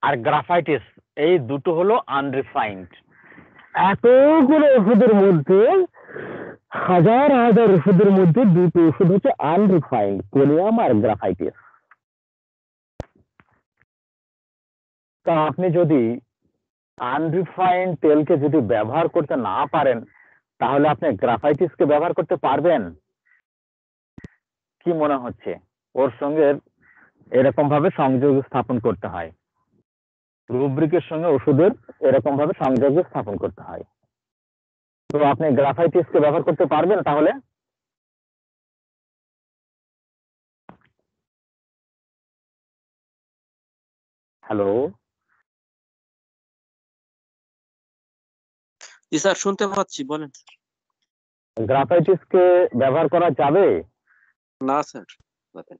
আর গ্রাফাইটিস এই দুটো হলো আনরিফাইন্ড। এতগুলো ওষুধের মধ্যে, হাজার হাজার ওষুধের মধ্যে দুটো ওষুধ হচ্ছে আনরিফাইন্ড, কোনিয়াম আর গ্রাফাইটিস। তা আপনি যদি আনরিফাইন্ড তেলকে যদি ব্যবহার করতে না পারেন তাহলে আপনি গ্রাফাইটিসকে ব্যবহার করতে পারবেন? কি মনে হচ্ছে? ওর সঙ্গে এরকম ভাবে সংযোগ স্থাপন করতে হয়, রুব্রিকের সঙ্গে ওষুধের এরকম ভাবে সংযোগ স্থাপন করতে হয়। তো আপনি গ্রাফাইটিসকে ব্যবহার করতে পারবেন তাহলে? হ্যালো, জি স্যার, শুনতে পাচ্ছি, বলেন। গ্রাফাইটিসকে ব্যবহার করা যাবে? না স্যার, বলেন।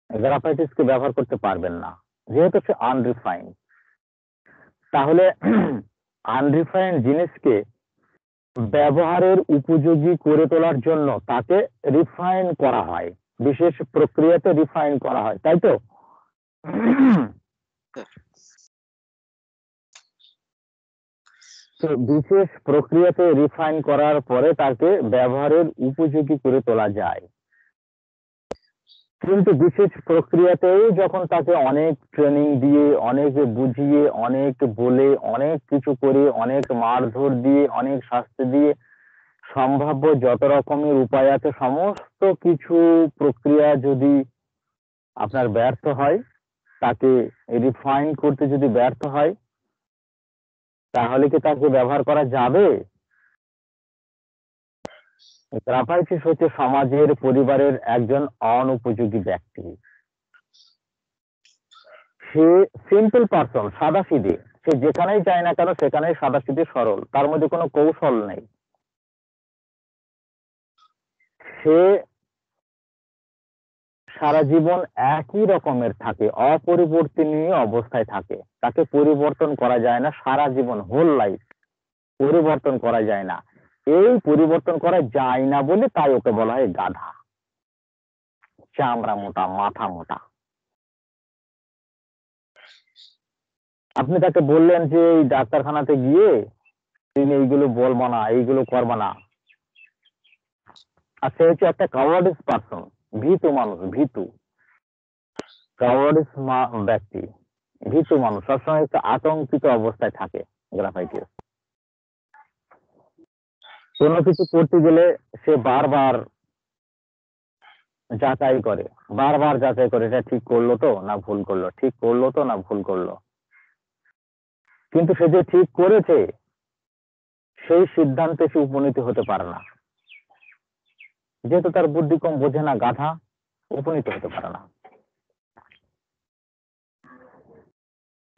গ্রাফাইটিসকে ব্যবহার করতে পারবেন না যেহেতু সে আনরিফাইন্ড। তাহলে আনরিফাইন্ড জিনিসকে ব্যবহারের উপযোগী করে তোলার জন্য তাকে রিফাইন করা হয়, বিশেষ প্রক্রিয়াতে রিফাইন করা হয়, তাই তো? তো বিশেষ প্রক্রিয়াতে রিফাইন করার পরে তাকে ব্যবহারের উপযোগী করে তোলা যায়। কিন্তু বিশেষ প্রক্রিয়াতেও যখন তাকে অনেক ট্রেনিং দিয়ে, অনেক বুঝিয়ে, অনেক বলে, অনেক কিছু করে, অনেক মারধর দিয়ে, অনেক শাস্তি দিয়ে, সম্ভাব্য যত রকমের উপায় আছে সমস্ত কিছু প্রক্রিয়া যদি আপনার ব্যর্থ হয়, তাকে রিফাইন করতে যদি ব্যর্থ হয়, তাহলে কি তাকে ব্যবহার করা যাবে? গ্রাফাইটিস হচ্ছে সমাজের, পরিবারের একজন অনুপযোগী ব্যক্তি। সে সিম্পল পারসন, সাদাসিধে। সে যেখানেই যায় না কেন সেখানেই সাদাসিধে সরল, তার মধ্যে কোনো কৌশল নেই। সে সারা জীবন একই রকমের থাকে, অপরিবর্তনীয় অবস্থায় থাকে, তাকে পরিবর্তন করা যায় না। সারা জীবন, হোল লাইফ পরিবর্তন করা যায় না। এই পরিবর্তন করা যায় না বলে তাই ওকে বলা হয় গাধা, চামড়া মোটা, মাথা মোটা। আপনি তাকে বললেন যে এই ডাক্তারখানাতে গিয়ে তুমি এইগুলো বলবা না, এইগুলো করবা না, আর সে হচ্ছে একটা কাওয়ার্ডিস পারসন, ভীতু মানুষ, ভীতু, কাওয়ার্ডিস ব্যক্তি, ভীতু মানুষ, সবসময় একটা আতঙ্কিত অবস্থায় থাকে। গ্রাফাইটিস কোনো কিছু করতে গেলে সে বারবার যাচাই করে, বারবার যাচাই করে, এটা ঠিক করলো তো না ভুল করলো, ঠিক করলো তো না ভুল করলো। কিন্তু সে যে ঠিক করেছে সেই সিদ্ধান্তে সে উপনীত হতে পারে না। যেহেতু তার বুদ্ধি কম, বোঝে না, গাধা, উপনীত হতে পারে না।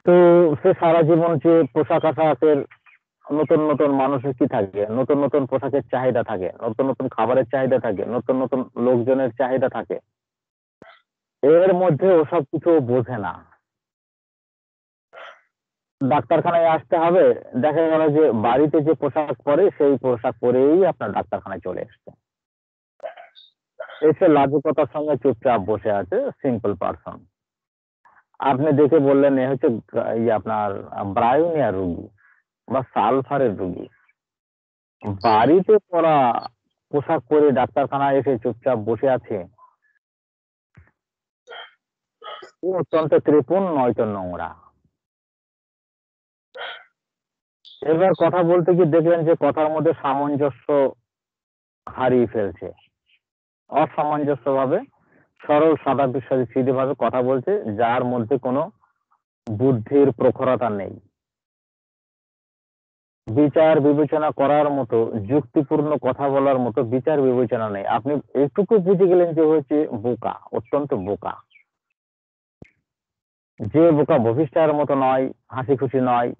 তো সে সারা জীবন যে পোশাক আশাকের নতুন নতুন মানুষের কি থাকে, নতুন নতুন পোশাকের চাহিদা থাকে, নতুন নতুন খাবারের চাহিদা থাকে, নতুন নতুন লোকজনের চাহিদা থাকে, এর মধ্যে ওসব কিছু বোঝে না। ডাক্তারখানায় আসতে হবে, দেখা গেল যে বাড়িতে যে পোশাক পরে সেই পোশাক পরেই আপনার ডাক্তারখানায় চলে এসছে, এসে লাজুকতার সঙ্গে চুপচাপ বসে আছে, সিম্পল পারসন। আপনি দেখে বললেন এ হচ্ছে আপনার ব্রায়োনিয়া রোগী বা সালফারের রোগী। বাড়িতে পরা পোশাক পরে ডাক্তারখানায় এসে চুপচাপ বসে আছে, ও অত্যন্ত কৃপণ, নয়তো নোংরা। এবার কথা বলতে গিয়ে দেখলেন যে কথার মধ্যে সামঞ্জস্য হারিয়ে ফেলছে, অসামঞ্জস্য ভাবে সরল সাদা সিধে ভাবে কথা বলছে, যার মধ্যে কোনো বুদ্ধির প্রখরতা নেই, বিচার বিবেচনা করার মতো, যুক্তিপূর্ণ কথা বলার মতো বিচার বিবেচনা নেই। আপনি একটুকু বুঝে গেলেন যে হচ্ছে বোকা, অত্যন্ত বোকা। যে বোকা ভবিষ্যতের মতো নয়, হাসি খুশি নয়,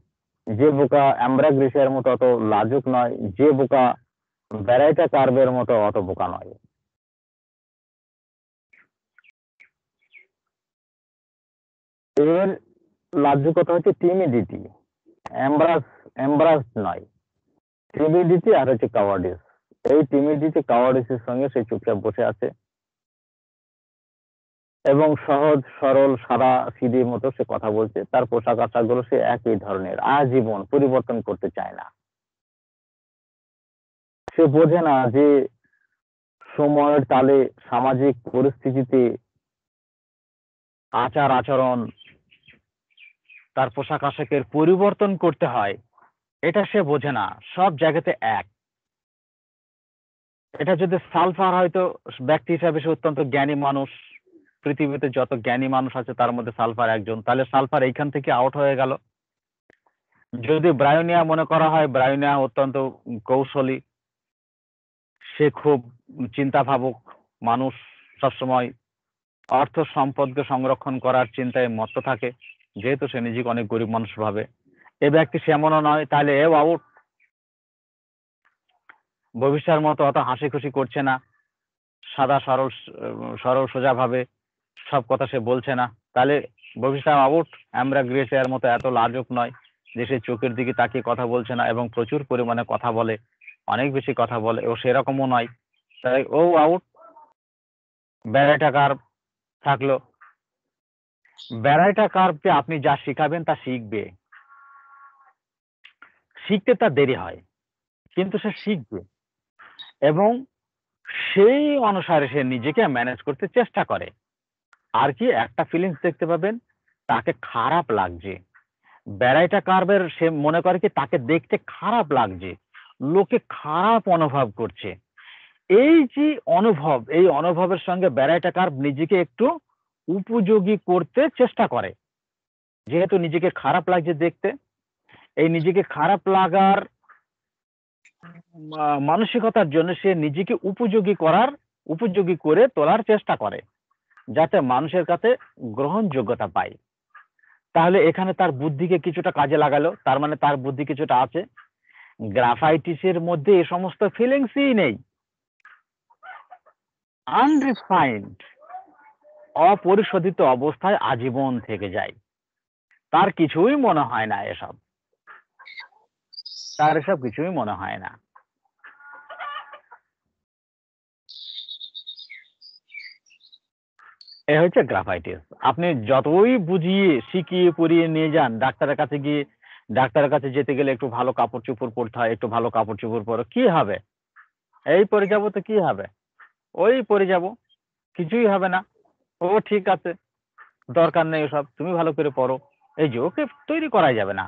যে বোকা অ্যাম্ব্রাগ্রিসের মতো অত লাজুক নয়, যে বোকা ভ্যারাইটা কার্ভের মতো অত বোকা নয়। এর লাজুকতা হচ্ছে টিমিডিটি, এমব্রাস নয়, টিমিডিটি আর হচ্ছে কাওয়ার্ডিস। এই টিমিডিটি কাওয়ার্ডিসের সঙ্গে সে চুপচাপ বসে আছে এবং সহজ সরল সাদা সিধে মতো সে কথা বলছে। তার পোশাক আশাক গুলো সে একই ধরনের, আজীবন পরিবর্তন করতে চায় না। সে বোঝে না যে সময়ের তালে, সামাজিক পরিস্থিতিতে আচার আচরণ, তার পোশাক আশাকের পরিবর্তন করতে হয়। এটা সে বোঝে না, সব জায়গাতে এক। এটা যদি সালফার হয়তো ব্যক্তি হিসাবে সে অত্যন্ত জ্ঞানী মানুষ, পৃথিবীতে যত জ্ঞানী মানুষ আছে তার মধ্যে সালফার একজন, তাহলে সালফার এইখান থেকে আউট হয়ে গেল। যদি ব্রায়োনিয়া মনে করা হয়, ব্রায়োনিয়া অত্যন্ত কৌশলী, সে খুব চিন্তা ভাবুক মানুষ, সবসময় অর্থ সম্পদকে সংরক্ষণ করার চিন্তায় মত্ত থাকে, যেহেতু সে নিজেকে অনেক গরিব মানুষ ভাবে। এ ব্যক্তি সে এমনও নয়, তাহলে এও আউট। ভবিষ্যতের মতো অত হাসি খুশি করছে না, সাদা সরল সরল সোজা ভাবে সব কথা সে বলছে না, তাহলে ভবিষ্যৎ আউট। আমরা গ্রেসিয়ার মতো এত লাজুক নয় যে সে চোখের দিকে তাকিয়ে কথা বলছে না এবং প্রচুর পরিমাণে কথা বলে, অনেক বেশি কথা বলে, ও সেরকমও নয়, তাই ও আউট। ব্যারাইটা কার্ভ থাকলো, ব্যারাইটা কার্ভকে আপনি যা শিখাবেন তা শিখবে, শিখতে তার দেরি হয় কিন্তু সে শিখবে এবং সেই অনুসারে সে নিজেকে ম্যানেজ করতে চেষ্টা করে। আর কি একটা ফিলিংস দেখতে পাবেন, তাকে খারাপ লাগছে, ব্যারাইটা কার্ভের সে মনে করে কি তাকে দেখতে খারাপ লাগছে, লোকে খারাপ অনুভব করছে। এই যে অনুভব, এই অনুভবের সঙ্গে ব্যারাইটা কার্ভ নিজেকে একটু উপযোগী করতে চেষ্টা করে। যেহেতু নিজেকে খারাপ লাগছে দেখতে, এই নিজেকে খারাপ লাগার মানসিকতার জন্য সে নিজেকে উপযোগী করে তোলার চেষ্টা করে, যাতে মানুষের কাছে গ্রহণযোগ্যতা পায়। তাহলে এখানে তার বুদ্ধিকে কিছুটা কাজে লাগালো, তার মানে তার বুদ্ধি কিছুটা আছে। গ্রাফাইটিসের মধ্যে এ সমস্ত ফিলিংসই নেই, আনরিফাইন্ড, অপরিশোধিত অবস্থায় আজীবন থেকে যায়, তার কিছুই মনে হয় না, তার এসব কিছুই মনে হয় না। এ হচ্ছে গ্রাফাইটিস। আপনি যতই বুঝিয়ে শিখিয়ে পড়িয়ে নিয়ে যান, ডাক্তারের কাছে গিয়ে, ডাক্তারের কাছে যেতে গেলে একটু ভালো কাপড় চোপড় পরতে হয়, একটু ভালো কাপড় চোপড় পরো, কি হবে? এই পরে যাবো তো কি হবে, ওই পরে যাব, কিছুই হবে না। ও ঠিক আছে, দরকার নেই ওসব, তুমি ভালো করে পড়ো। এই যে ওকে তৈরি করা যাবে না।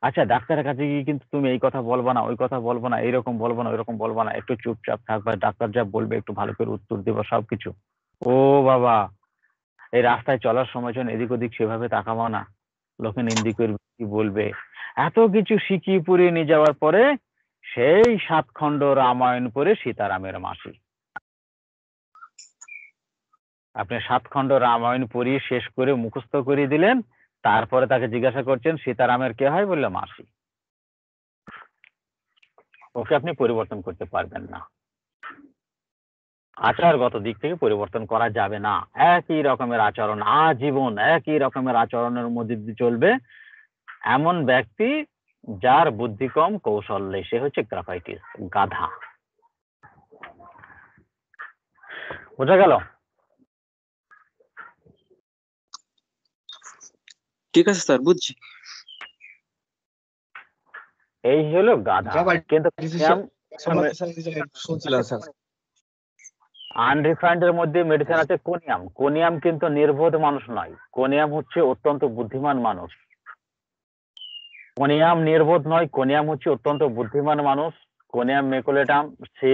আচ্ছা, ডাক্তারের কাছে গিয়ে কিন্তু তুমি এই কথা বলবা না, ওই কথা বলবো না, এইরকম বলবো না, ওইরকম বলবো না, একটু চুপচাপ থাকবা, ডাক্তার যা বলবে একটু ভালো করে উত্তর দেবো সবকিছু। ও বাবা, এই রাস্তায় চলার সময় যখন এদিক ওদিক সেভাবে তাকাবো না, লোকে নিন্দি করবে, কি বলবে। এত কিছু শিখিয়ে পুরিয়ে নিয়ে যাওয়ার পরে সেই 7 খণ্ড রামায়ণ পড়ে সীতারামের মাসি। আপনি 7 খণ্ড রামায়ণ পড়িয়ে শেষ করে মুখস্থ করে দিলেন, তারপরে তাকে জিজ্ঞাসা করছেন সীতারামের কে হয়, বললে মাসি। ওকে আপনি পরিবর্তন করতে পারবেন না, আচারগত দিক থেকে পরিবর্তন করা যাবে না। একই রকমের আচরণ, আজীবন একই রকমের আচরণের মধ্যে দিয়ে চলবে এমন ব্যক্তি যার বুদ্ধি কম, কৌশল নেই, সে হচ্ছে গ্রাফাইটিস, গাধা। বোঝা গেল? ঠিক আছে স্যার, বুঝছি। এই হলো গাধা। কিন্তু শুনছিলাম স্যার। আনরিফাইন্ড এর মধ্যে মেডিসিন আছে কোনিয়াম। কোনিয়াম কিন্তু নির্বোধ মানুষ নয়, কোনিয়াম হচ্ছে অত্যন্ত বুদ্ধিমান মানুষ। কোনিয়াম নির্বোধ নয়, কোনিয়াম হচ্ছে অত্যন্ত বুদ্ধিমান মানুষ। কোনিয়াম মেকুলেটাম সে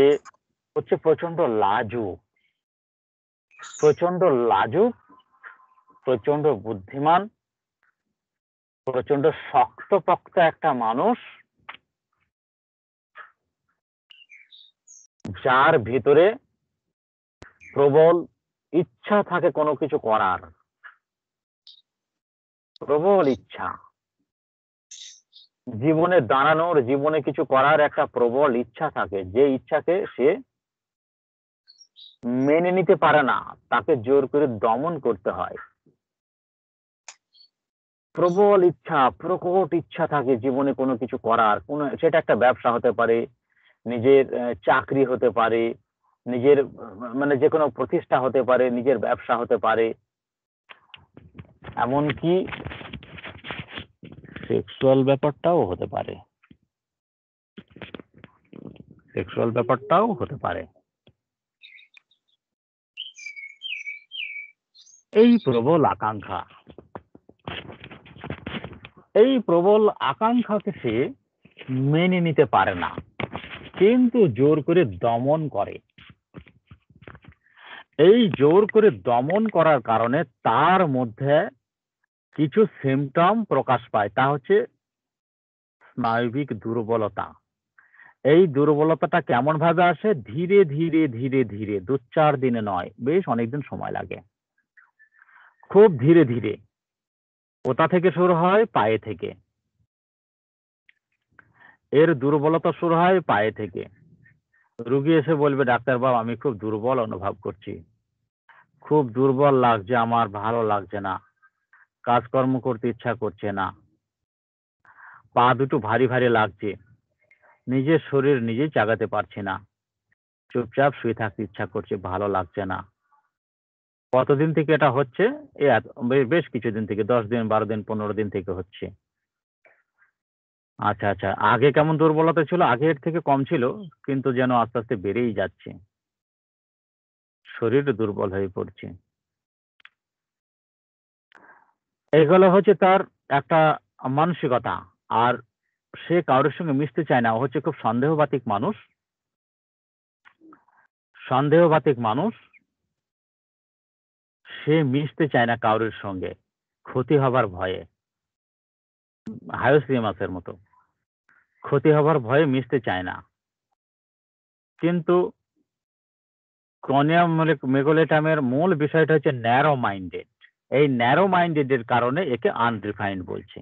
হচ্ছে প্রচন্ড লাজুক, প্রচন্ড লাজুক, প্রচন্ড বুদ্ধিমান, প্রচন্ড শক্তপোক্ত একটা মানুষ, যার ভিতরে প্রবল ইচ্ছা থাকে কোনো কিছু করার, প্রবল ইচ্ছা, জীবনে দাঁড়ানোর, জীবনে কিছু করার একটা প্রবল ইচ্ছা থাকে, যে ইচ্ছাকে সে মেনে নিতে পারে না, তাকে জোর করে দমন করতে হয়। প্রবল ইচ্ছা, প্রকট ইচ্ছা থাকে জীবনে কোনো কিছু করার, সেটা একটা ব্যবসা হতে পারে, নিজের চাকরি হতে পারে, নিজের মানে যে কোনো প্রতিষ্ঠা হতে পারে, নিজের ব্যবসা হতে পারে, এমনকি সেক্সুয়াল ব্যাপারটাও হতে পারে, সেক্সুয়াল ব্যাপারটাও হতে পারে। এই প্রবল আকাঙ্ক্ষা, এই প্রবল আকাঙ্ক্ষাকে সে মেনে নিতে পারে না, কিন্তু জোর করে দমন করে। এই জোর করে দমন করার কারণে তার মধ্যে কিছু সিমটম প্রকাশ পায়, তা হচ্ছে স্নায়বিক দুর্বলতা। এই দুর্বলতাটা কেমন ভাবে আসে? ধীরে ধীরে ধীরে ধীরে, 2-4 দিনে নয়, বেশ অনেকদিন সময় লাগে, খুব ধীরে ধীরে। কোথা থেকে শুরু হয়? পায়ে থেকে। এর দুর্বলতা শুরু হয় পায়ে থেকে। রুগী এসে বলবে, ডাক্তারবাবু আমি খুব দুর্বল অনুভব করছি, খুব দুর্বল লাগছে, আমার ভালো লাগছে না, কাজকর্ম করতে ইচ্ছা করছে না, পা দুটো ভারী ভারী লাগছে, নিজের শরীর নিজেই চাগাতে পারছি না, চুপচাপ শুয়ে থাকতে ইচ্ছা করছে, ভালো লাগছে না। কতদিন থেকে এটা হচ্ছে? বেশ কিছুদিন থেকে, 10 দিন, 12 দিন, 15 দিন থেকে হচ্ছে। আচ্ছা আচ্ছা, আগে কেমন দুর্বলতা ছিল? আগে এর থেকে কম ছিল, কিন্তু যেন আস্তে আস্তে বেড়েই যাচ্ছে, শরীর দুর্বল হয়ে পড়ছে। এগুলো হচ্ছে তার একটা মানসিকতা। আর সে কারোর সঙ্গে মিশতে চায় না, ও হচ্ছে খুব সন্দেহবাতিক মানুষ, সন্দেহবাতিক মানুষ। সে মিশতে চায় না কারোর সঙ্গে, ক্ষতি হবার ভয়ে, হায়োসিমাসের মতো ক্ষতি হবার ভয়ে মিশতে চায় না। কিন্তু কোনিয়াম মেকুলেটামের মূল বিষয়টা হচ্ছে ন্যারো মাইন্ডেড। এই ন্যারো মাইন্ডেড এর কারণে একে আনরিফাইন্ড বলছে।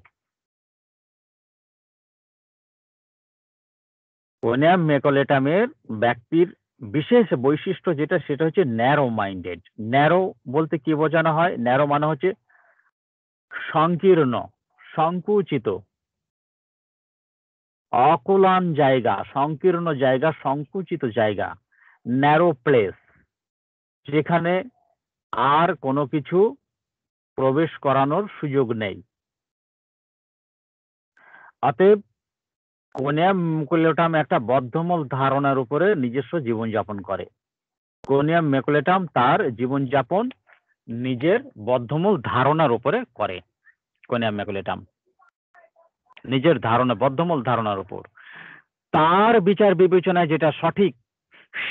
কোনিয়াম মেকুলেটামের ব্যক্তির বিশেষ বৈশিষ্ট্য যেটা, সেটা হচ্ছে ন্যারো মাইন্ডেড। ন্যারো বলতে কি বোঝানো হয়? ন্যারো মানে হচ্ছে সংকীর্ণ, সংকুচিত, অকুলান জায়গা, সংকীর্ণ জায়গা, সংকুচিত জায়গা, ন্যারো প্লেস, যেখানে আর কোনো কিছু প্রবেশ করানোর সুযোগ নেই। অতএব কোনিয়াম মেকুলেটাম একটা বদ্ধমূল ধারণার উপরে নিজস্ব জীবনযাপন করে। কোনিয়াম মেকুলেটাম তার জীবনযাপন নিজের বদ্ধমূল ধারণার উপরে করে। কোনিয়াম মেকুলেটাম নিজের ধারণা, বদ্ধমূল ধারণার উপর তার বিচার বিবেচনায় যেটা সঠিক,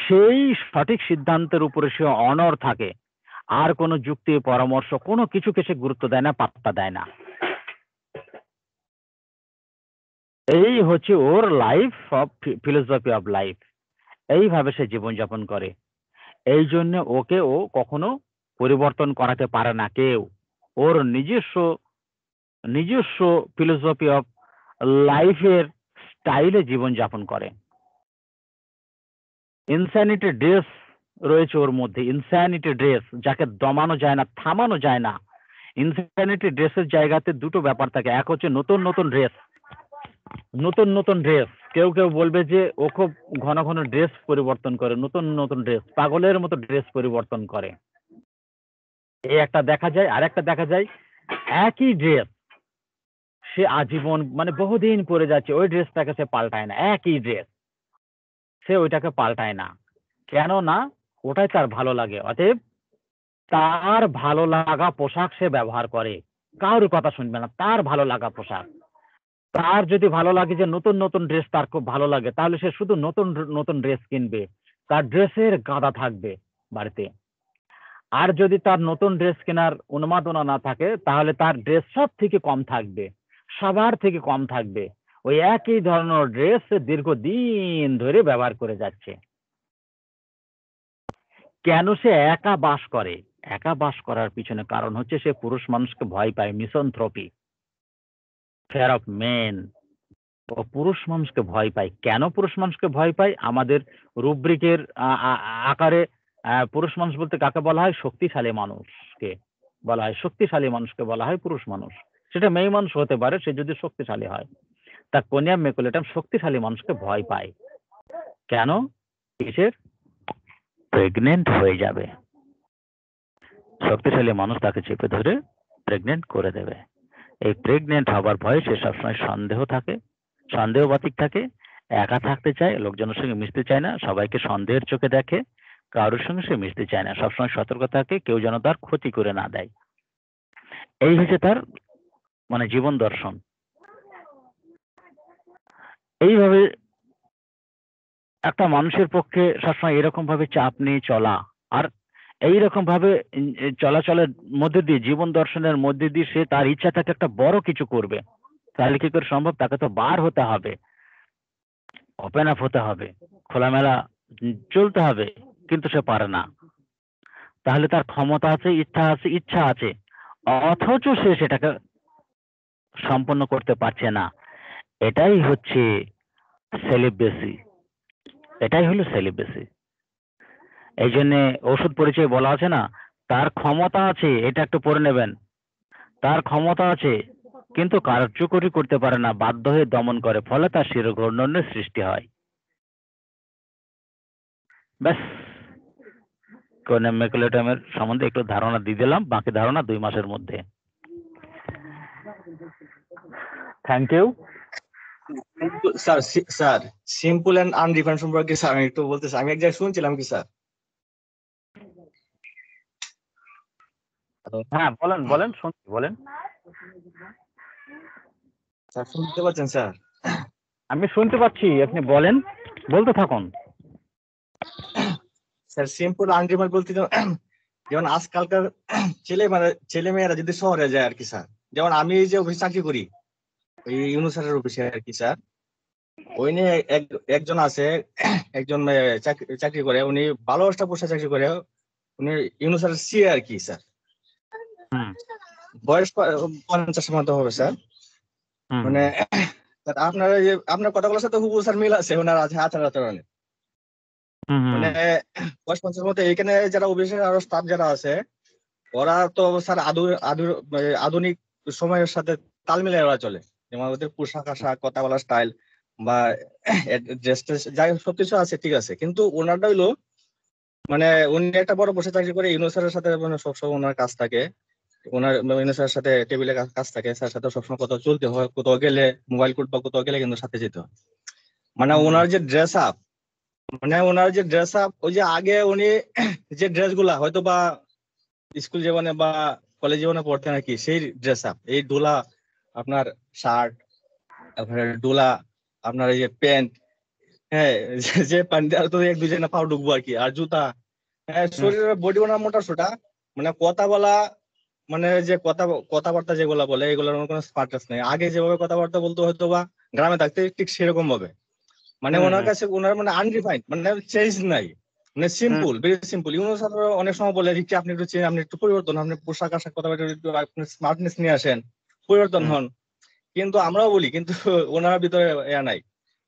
সেই সঠিক সিদ্ধান্তের উপরে সে অনড় থাকে। আর কোনো যুক্তি, পরামর্শ, কোনো কিছুকে সে গুরুত্ব দেয় না, পাত্তা দেয় না। এই হচ্ছে ওর life of philosophy of life. এইভাবে সে জীবনযাপন করে। এই জন্য ওকে ও কখনো পরিবর্তন করাতে পারে না কেউ। ওর নিজস্ব ফিলোসফি অফ লাইফের স্টাইলে জীবনযাপন করে। ইনস্যানিটি ড্রেস রয়েছে ওর মধ্যে, ইনস্যানিটি ড্রেস, যাকে দমানো যায় না, থামানো যায় না। ইনস্যানিটি ড্রেসের জায়গাতে দুটো ব্যাপার থাকে, এক হচ্ছে নতুন নতুন ড্রেস। কেউ বলবে যে ও খুব ঘন ঘন ড্রেস পরিবর্তন করে, নতুন ড্রেস, পাগলের মতো ড্রেস পরিবর্তন করে। এই একটা দেখা যায়। আর একটা দেখা যায় একই ড্রেস সে আজীবন মানে বহুদিন পরে যাচ্ছে, ওই ড্রেসটাকে সে পাল্টায় না। একই ড্রেস সে ওইটাকে পাল্টায় না, কেন না ওটাই তার ভালো লাগে। অতএব তার ভালো লাগা পোশাক সে ব্যবহার করে, কারোর কথা শুনবে না। তার ভালো লাগা পোশাক, তার যদি ভালো লাগে যে নতুন ড্রেস তার খুব ভালো লাগে, তাহলে সে শুধু নতুন ড্রেস কিনবে, তার ড্রেসের গাদা থাকবে বাড়িতে। আর যদি তার নতুন ড্রেস কেনার উন্মাদনা না থাকে, তাহলে তার ড্রেস সব থেকে কম থাকবে, সবার থেকে কম থাকবে। ওই একই ধরনের ড্রেস দীর্ঘদিন ধরে ব্যবহার করে যাচ্ছে। কেন সে একা বাস করে? একা বাস করার পিছনে কারণ হচ্ছে সে পুরুষ মানুষকে ভয় পায়, মিসনথ্রপি, ফেয়ার অফ মেন। ও পুরুষ মানুষকে ভয় পায়। কেন পুরুষ মানুষকে ভয় পায়? আমাদের রুব্রিকের আকারে পুরুষ মানুষ বলতে কাকে বলা হয়? শক্তিশালী মানুষকে বলা হয়। শক্তিশালী মানুষকে বলা হয় পুরুষ মানুষ। সেটা মেয়ে মানুষ হতে পারে, সে যদি শক্তিশালী হয়। তা কোনিয়াম মেকুলেটাম শক্তিশালী মানুষকে ভয় পায়। কেন? কিসের? প্রেগনেন্ট হয়ে যাবে। শক্তিশালী মানুষ তাকে চেপে ধরে প্রেগনেন্ট করে দেবে। এই প্রেগনেন্ট হবার ভয়ে সে সবসময় সন্দেহবাতিক থাকে, একা থাকতে চায়, লোকজনের সঙ্গে মিশতে চায় না, সবাইকে সন্দেহের চোখে দেখে, কারোর সঙ্গে সে মিশতে চায় না, সবসময় সতর্ক থাকে কেউ যেন তার ক্ষতি করে না দেয়। এই হচ্ছে তার মানে জীবন দর্শন। এইভাবে একটা মানুষের পক্ষে সবসময় এরকম ভাবে চাপ নিয়ে চলা, আর এইরকম ভাবে চলাচলের মধ্যে দিয়ে, জীবন দর্শনের মধ্যে দিয়ে সে তার ইচ্ছা থাকে একটা বড় কিছু করবে, তাহলে কি করে সম্ভব? তাকে তো বার হতে হবে, ওপেন আপ হতে হবে, খোলামেলা চলতে হবে, কিন্তু সে পারে না। তাহলে তার ক্ষমতা আছে, ইচ্ছা আছে, অথচ সে সেটাকে সম্পন্ন করতে পারছে না। এটাই হচ্ছে সেলিব্রেসি, এটাই হলো সেলিব্রেসি। এই জন্য ওষুধ পরিচয় বলা আছে না, তার ক্ষমতা আছে, এটা একটু পড়ে নেবেন, তার ক্ষমতা আছে কিন্তু কার্যকরী করতে পারে না, বাধ্য হয়ে দমন করে, ফলে তার শিরঘূর্ণনের সৃষ্টি হয়। ব্যাস, কোনিয়াম মেকুলেটামের সম্বন্ধে একটু ধারণা দিয়ে দিলাম, বাকি ধারণা 2 মাসের মধ্যে। Thank you. Sir simple and undefined সম্পর্কে স্যার আমি একটু বলতে চাই। আমি এক জায়গায় শুনছিলাম কি স্যার? হ্যাঁ বলেন শুনছি, বলেন স্যার। শুনতে পাচ্ছেন স্যার? আমি শুনতে পাচ্ছি, আপনি বলেন, বলতে থাকুন। স্যার সিম্পল আনডিফাইন্ড বলতে যেমন আজকালকার ছেলে মেয়েরা যদি শহরে যায় আর কি স্যার, যেমন আমি যে অফিসে চাকরি করি, ওই ইউনুসারের অফিসে আর কি স্যার, ওই নিয়ে একজন আছে, একজন চাকরি করে, উনি ভালো একটা পোস্টে চাকরি করে, উনি ইউনুসারের সিএ আর কি স্যার, বয়স 50 মতো হবে স্যার। মানে আপনার কথাগুলোর সাথে হুবহু স্যার মিল আছে ওনার আচার আচরণে। মানে বয়স 50 মতো। এখানে যারা অফিসের আরো স্টাফ যারা আছে, ওরা তো স্যার আধুনিক সময়ের সাথে তাল মিলিয়ে ওরা চলে। যেমন ওদের পোশাক আশাক, কথা বলার স্টাইল বা ড্রেস যাই সবকিছু আছে, ঠিক আছে, কিন্তু ওনারটা হইলো মানে উনি একটা বড় বসে চাকরি করে, ইউনুসারের সাথে মানে সবসময় ওনার কাজ থাকে, ওনার ইউনুসারের সাথে টেবিলে কাজ থাকে, স্যার সাথে সবসময় কোথাও চলতে হয়, কোথাও গেলে মোবাইল কোর্ট বা কোথাও গেলে কিন্তু সাথে যেতে হয়। মানে ওনার যে ড্রেস আপ, ওই যে আগে উনি যে ড্রেস গুলা হয়তো বা স্কুল জীবনে বা কলেজ জীবনে পড়তে নাকি, সেই ড্রেস আপ, এই ডোলা আপনার শার্ট, তারপরে ডোলা আপনার এই যে প্যান্ট, হ্যাঁ যে প্যান্ট আর তো 1-2 জনের পাও ঢুকবো আর কি, আর জুতা, হ্যাঁ শরীরের বডি বানার মোটা সোটা, মানে কথা বলা, মানে যে কথাবার্তা যেগুলা বলে এগুলোর কোনো স্মার্টনেস নেই। আগে যেভাবে কথাবার্তা বলতো হয়তো বা গ্রামে থাকতে ঠিক সেরকম ভাবে, মানে ওনার কাছে ওনার মানে আনডিফাইন্ড, মানে চেঞ্জ নাই। মানে simple, very simple. Yunus sir অনেক সময় বলে যে আপনি একটু আপনি একটু পরিবর্তন হন, আপনি পোশাক আশাক কথাবার্তা একটু আপনি স্মার্টনেস নিয়ে আসেন, পরিবর্তন হন। কিন্তু আমরাও বলি, কিন্তু ওনার ভিতরে ইয়া নাই,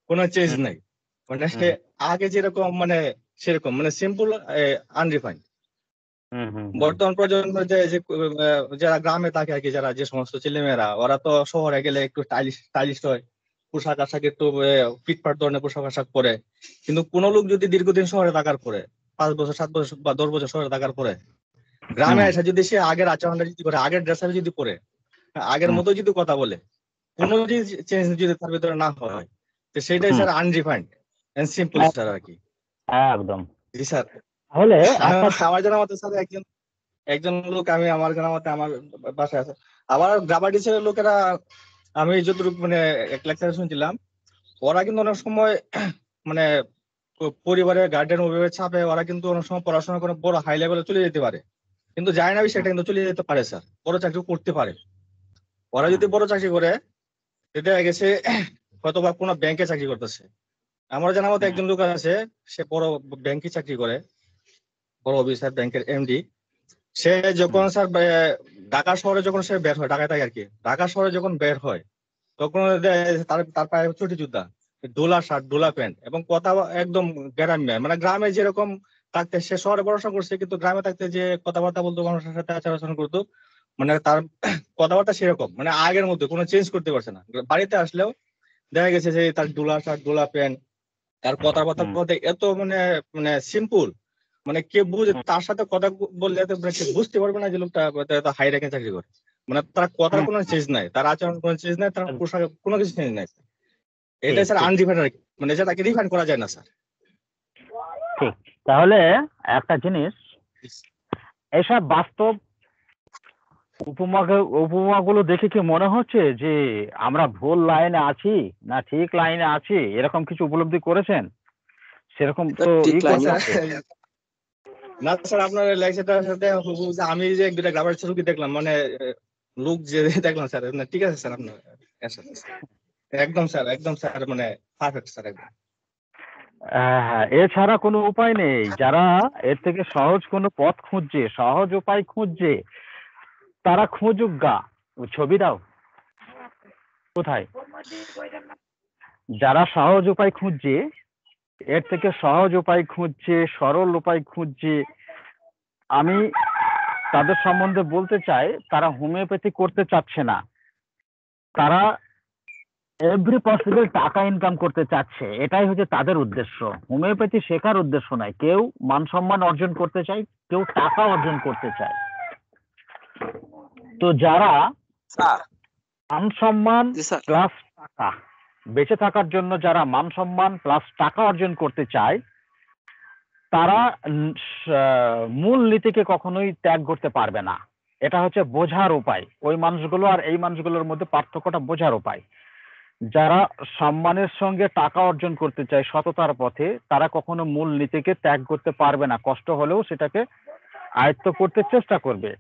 কোনো চেঞ্জ নাই। মানে আগে যেরকম মানে সেরকম মানে সিম্পল, আনরিফাইন্ড। বর্তমান প্রজন্ম যারা গ্রামে থাকে আর কি, যারা যে সমস্ত ছেলেমেয়েরা, ওরা তো শহরে গেলে একটু স্টাইলিশ হয়, পোশাক আশাক একটু ফিটফাট ধরনের পোশাক আশাক পরে। কিন্তু কোন লোক যদি দীর্ঘদিন শহরে থাকার পরে 5 বছর 7 বছর বা 10 বছর শহরে থাকার পরে গ্রামে এসে যদি সে আগের আচরণটা যদি করে, আগের ড্রেস যদি পরে, আগের মতো যদি কথা বলে, কোনো যদি চেঞ্জ যদি তার ভিতরে না হয়, তো সেটাই sir unrefined and simple sir আর কি। একদম। জি স্যার। তাহলে আমার জানা মতে স্যার একজন লোক, আমি আমার জানা মতে আমার বাসায় আছে, আবার গ্রামার টিচারের লোকেরা, আমি যতটুকু মানে এক লেকচারে শুনছিলাম, ওরা কিন্তু অনেক সময় মানে পরিবারের গার্ডিয়ান অভিভাবকের চাপে ওরা কিন্তু অনেক সময় পড়াশোনা করে বড় হাই লেভেলে চলে যেতে পারে, কিন্তু যায় না সেটা কিন্তু চলে যেতে পারে স্যার, বড় চাকরি করতে পারে। ওরা যদি বড় চাকরি করে, দেখা গেছে হয়তো বা কোনো ব্যাংকে চাকরি করতেছে। আমার জানা মতো একজন লোক আছে, সে বড় ব্যাংকে চাকরি করে, বড় অফিসার, ব্যাংকের এমডি। সে যখন স্যার ঢাকা শহরে যখন সে বের হয়, ঢাকায় থাকে আর কি, ঢাকা শহরে যখন বের হয় তখন তার পায়ে চটি জুতা, ডোলা শার্ট, ডোলা প্যান্ট, এবং কথা একদম গ্রাম্য, মানে গ্রামে যেরকম থাকতে সে শহরে পড়াশোনা করছে, কিন্তু গ্রামে থাকতে যে কথাবার্তা বলতো, মানুষের সাথে আচার আচরণ করতো, মানে তার কথাবার্তা সেরকম, মানে আগের মধ্যে কোনো চেঞ্জ করতে পারছে না। বাড়িতে আসলেও দেখা গেছে যে তার ডোলা শার্ট, ডোলা প্যান্ট, তার কথাবার্তা বলতে এত মানে মানে সিম্পল, মানে কে বুঝে তার সাথে কথা বললে সে বুঝতে পারবে না যে লোকটা হাই র্যাঙ্কে চাকরি করে। মানে তার কথার কোনো চেঞ্জ নাই, তার আচরণ কোনো চেঞ্জ নাই, তার পোশাক কোনো কিছু চেঞ্জ নাই। এটা স্যার আনডিফাইন্ড, মানে যেটাকে ডিফাইন করা যায় না স্যার। ঠিক। তাহলে একটা জিনিস, এসব বাস্তব উপমাগুলো দেখে কি মনে হচ্ছে যে আমরা ভুল লাইনে আছি না ঠিক লাইনে আছি, এরকম কিছু উপলব্ধি করেছেন? সেরকম তো না স্যার, আপনার লেকচারটার সাথে আমি যে এক দুটা গ্রামের ছবি দেখলাম, মানে লোক যে দেখলাম স্যার, ঠিক আছে স্যার, আপনার একদম স্যার, একদম স্যার, মানে পারফেক্ট স্যার, একদম। হ্যাঁ, এছাড়া কোনো উপায় নেই। যারা এর থেকে সহজ কোনো পথ খুঁজছে, সহজ উপায় খুঁজছে, তারা খুঁজুক গা। ছবি দাও কোথায়? যারা সহজ উপায় খুঁজছে, এর থেকে সহজ উপায় খুঁজছে, সরল উপায় খুঁজছে, আমি তাদের সম্বন্ধে বলতে চাই, তারা হোমিওপ্যাথি করতে চাচ্ছে না, তারা এভরি পসিবল টাকা ইনকাম করতে চাচ্ছে। এটাই হচ্ছে তাদের উদ্দেশ্য। হোমিওপ্যাথি শেখার উদ্দেশ্য নয়। কেউ মান সম্মান অর্জন করতে চায়, কেউ টাকা অর্জন করতে চায়। তো যারা মান সম্মান প্লাস টাকা, বেঁচে থাকার জন্য যারা মান সম্মান প্লাস টাকা অর্জন করতে চায়, তারা মূল নীতিকে কখনোই ত্যাগ করতে পারবে না। এটা হচ্ছে বোঝার উপায়। ওই মানুষগুলো আর এই মানুষগুলোর মধ্যে পার্থক্যটা বোঝার উপায়। যারা সম্মানের সঙ্গে টাকা অর্জন করতে চায় সততার পথে, তারা কখনো মূল নীতিকে ত্যাগ করতে পারবে না, কষ্ট হলেও সেটাকে আয়ত্ত করতে চেষ্টা করবে।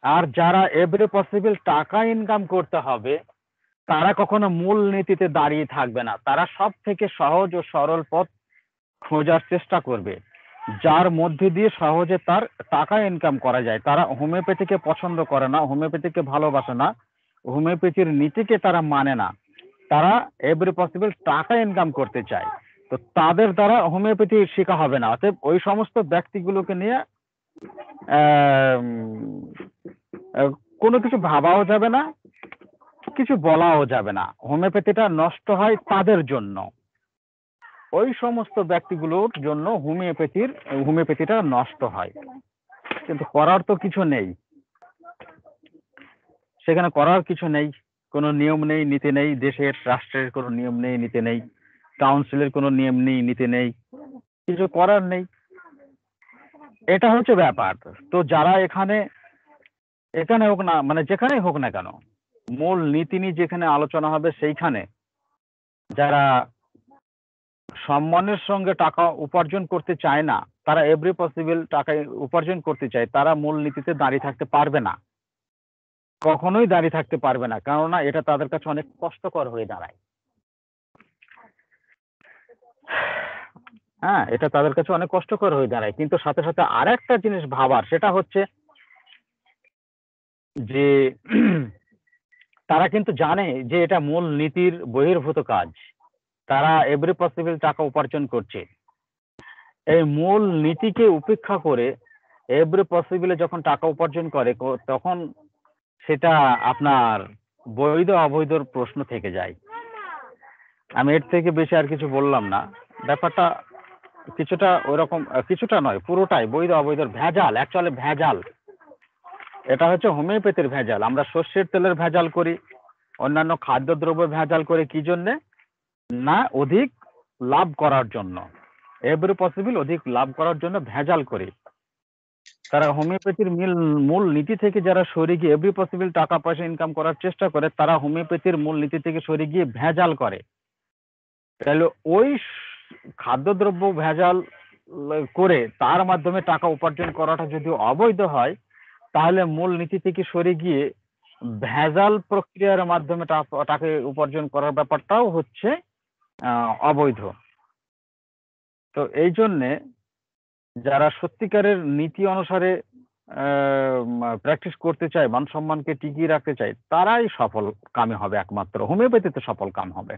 আর যারা এভরি পসিবল টাকা ইনকাম করতে হবে, তারা কখনো মূল নীতিতে দাঁড়িয়ে থাকবে না, তারা সব থেকে সহজ ও সরল পথ খোঁজার চেষ্টা করবে, যার মধ্যে দিয়ে সহজে তার টাকা ইনকাম করা যায়। তারা হোমিওপ্যাথিকে পছন্দ করে না, হোমিওপ্যাথিকে ভালোবাসে না, হোমিওপ্যাথির নীতিকে তারা মানে না, তারা এভরি পসিবল টাকা ইনকাম করতে চায়। তো তাদের দ্বারা হোমিওপ্যাথি শেখা হবে না। অতএব ওই সমস্ত ব্যক্তিগুলোকে নিয়ে কোনো কিছু ভাবাও যাবে না, কিছু বলাও যাবে না। হোমিওপ্যাথিটা নষ্ট হয় তাদের জন্য, ওই সমস্ত ব্যক্তিগুলোর জন্য হোমিওপ্যাথিটা নষ্ট হয়। কিন্তু করার তো কিছু নেই, সেখানে করার কিছু নেই, কোনো নিয়ম নেই, নীতি নেই, দেশের রাষ্ট্রের কোনো নিয়ম নেই, নীতি নেই, কাউন্সিলের কোনো নিয়ম নেই, নীতি নেই, কিছু করার নেই। এটা হচ্ছে ব্যাপার। তো যারা এখানে হোক না, মানে যেখানেই হোক না কেন, মূল নীতি নিয়ে যেখানে আলোচনা হবে, সেইখানে যারা সম্মানের সঙ্গে টাকা উপার্জন করতে চায় না, তারা এভরি পসিবল টাকা উপার্জন করতে চায়, তারা মূল নীতিতে দাঁড়িয়ে থাকতে পারবে না, কখনোই দাঁড়িয়ে থাকতে পারবে না, কেননা এটা তাদের কাছে অনেক কষ্টকর হয়ে দাঁড়ায়। হ্যাঁ, এটা তাদের কাছে অনেক কষ্টকর হয়ে দাঁড়ায়। কিন্তু সাথে সাথে আরেকটা জিনিস ভাবার, সেটা হচ্ছে যে তারা কিন্তু জানে যে এটা মূল নীতির বহির্ভূত কাজ। তারা এভরি পসিবল টাকা উপার্জন করছে। এই মূল নীতিকে উপেক্ষা করে এভরি পসিবলে যখন টাকা উপার্জন করে তখন সেটা আপনার বৈধ অবৈধর প্রশ্ন থেকে যায়। আমি এর থেকে বেশি আর কিছু বললাম না। ব্যাপারটা কিছুটা ওইরকম, কিছুটা নয়, পুরোটাই বৈধ অবৈধর ভেজাল, অ্যাকচুয়ালি ভেজাল। এটা হচ্ছে হোমিওপ্যাথির ভেজাল। আমরা সর্ষের তেলের ভেজাল করি, অন্যান্য খাদ্যদ্রব্য ভেজাল করে কি জন্যে? না, অধিক লাভ করার জন্য, এভরি পসিবল অধিক লাভ করার জন্য ভেজাল করি। তারা হোমিওপ্যাথির মূল নীতি থেকে যারা সরে গিয়ে এভরি পসিবল টাকা পয়সা ইনকাম করার চেষ্টা করে, তারা হোমিওপ্যাথির মূল নীতি থেকে সরে গিয়ে ভেজাল করে। তাহলে ওই খাদ্যদ্রব্য ভেজাল করে তার মাধ্যমে টাকা উপার্জন করাটা যদি অবৈধ হয়, তাহলে মূল নীতি থেকে সরে গিয়ে ভেজাল প্রক্রিয়ার মাধ্যমে টাকা উপার্জন করার ব্যাপারটাও হচ্ছে অবৈধ। তো এই জন্যে যারা সত্যিকারের নীতি অনুসারে প্র্যাকটিস করতে চায়, মান সম্মানকে টিকিয়ে রাখতে চায়, তারাই সফল কামে হবে, একমাত্র হোমিওপ্যাথিতে সফল কাম হবে।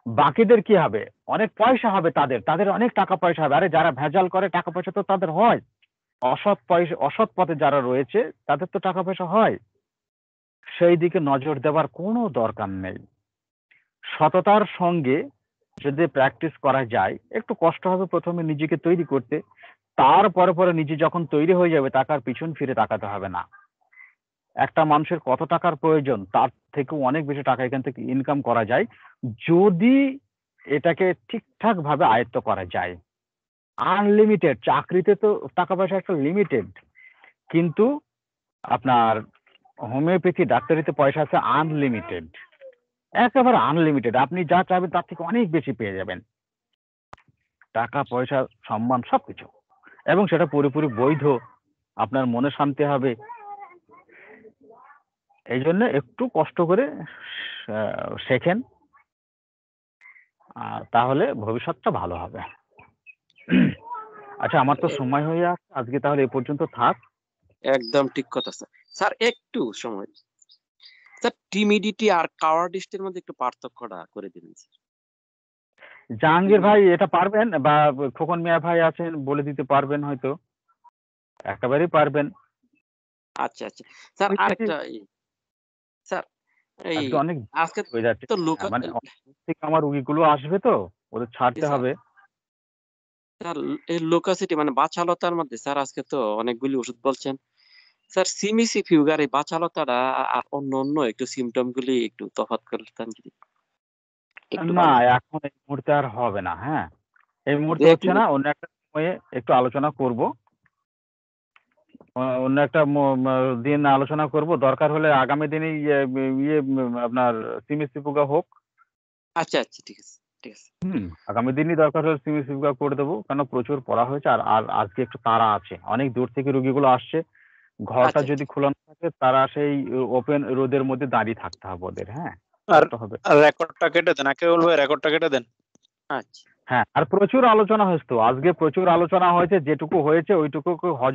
বাকিদের কি হবে? অনেক পয়সা হবে, তাদের অনেক টাকা পয়সা হবে। আরে যারা ভেজাল করে টাকা পয়সা তো তাদের হয়, অসৎ পথে যারা রয়েছে তাদের তো টাকা পয়সা হয়। সেই দিকে নজর দেওয়ার কোনো দরকার নেই। সততার সঙ্গে যদি প্র্যাকটিস করা যায়, একটু কষ্ট হবে প্রথমে নিজেকে তৈরি করতে, তারপরে পরে নিজে যখন তৈরি হয়ে যাবে টাকার পিছন ফিরে তাকাতে হবে না। একটা মানুষের কত টাকার প্রয়োজন, তার থেকেও অনেক বেশি টাকা এখান থেকে ইনকাম করা যায় যদি এটাকে ঠিকঠাক ভাবে আয়ত্ত করা যায়। আনলিমিটেড, চাকরিতে তো টাকা পয়সা একটা লিমিটেড, কিন্তু আপনার হোমিওপ্যাথি ডাক্তারিতে পয়সা আছে আনলিমিটেড, একেবারে আনলিমিটেড। আপনি যা চাইবেন তার থেকে অনেক বেশি পেয়ে যাবেন, টাকা পয়সা সম্মান সবকিছু, এবং সেটা পুরোপুরি বৈধ। আপনার মনে শান্তি হবে। এই জন্য একটু কষ্ট করে শেখেন, তাহলে ভবিষ্যৎটা ভালো হবে। আচ্ছা, আমার তো সময় হয়ে আসছে আজকে, তাহলে এই পর্যন্ত থাক। একদম ঠিক কথা স্যার। স্যার একটু সময়, স্যার টিমিডিটি আর কাওয়ার্ডিস্টের মধ্যে একটু পার্থক্যটা করে দিবেন স্যার। জাহাঙ্গীর ভাই এটা পারবেন, বা খোকন মিয়া ভাই আছেন বলে দিতে পারবেন, হয়তো একেবারেই পারবেন। আচ্ছা আচ্ছা স্যার, আরেকটা স্যার, এই আজকে অনেক আজকে হয়ে যাচ্ছে, তো লোক মানে থেকে আমার রুগীগুলো আসবে তো, ওদের ছাড়তে হবে। স্যার এই লোকাসিটি মানে বাচালতার মধ্যে স্যার আজকে তো অনেকগুলি ওষুধ বলছেন স্যার। সিমিসি ফিউগার এই বাচালতাটা আর অন্য অন্য একটু সিমটম গুলি একটু তফাৎ করতেন যদি একটু না, ভালো। এখন এই মুহূর্তে আর হবে না। হ্যাঁ, এই মুহূর্তে হচ্ছে না, অন্য একটা সময়ে একটু আলোচনা করব, অন্য একটা দিন আলোচনা করব। দরকার হলে আগামী দিনে আপনার সিমিসি পোকা হোক। আচ্ছা আচ্ছা ঠিক আছে ঠিক আছে। আগামী দিনই দরকার হলে সিমিসি পোকা করে দেবো, কেন প্রচুর পড়া হয়েছে। আর আর আজকে একটু তাড়া আছে, অনেক দূর থেকে রুগীগুলো আসছে। ঘরটা যদি খোলা না থাকে, তারা সেই ওপেন রোদের মধ্যে দাঁড়িয়ে থাকতে হবে ওদের। হ্যাঁ, হবে। রেকর্ডটা কেটে দেন, একে বলবো রেকর্ডটা কেটে দেন। আচ্ছা। হ্যাঁ, আর প্রচুর আলোচনা হয়েছে তো আজকে, প্রচুর আলোচনা হয়েছে, যেটুকু হয়েছে ওইটুকু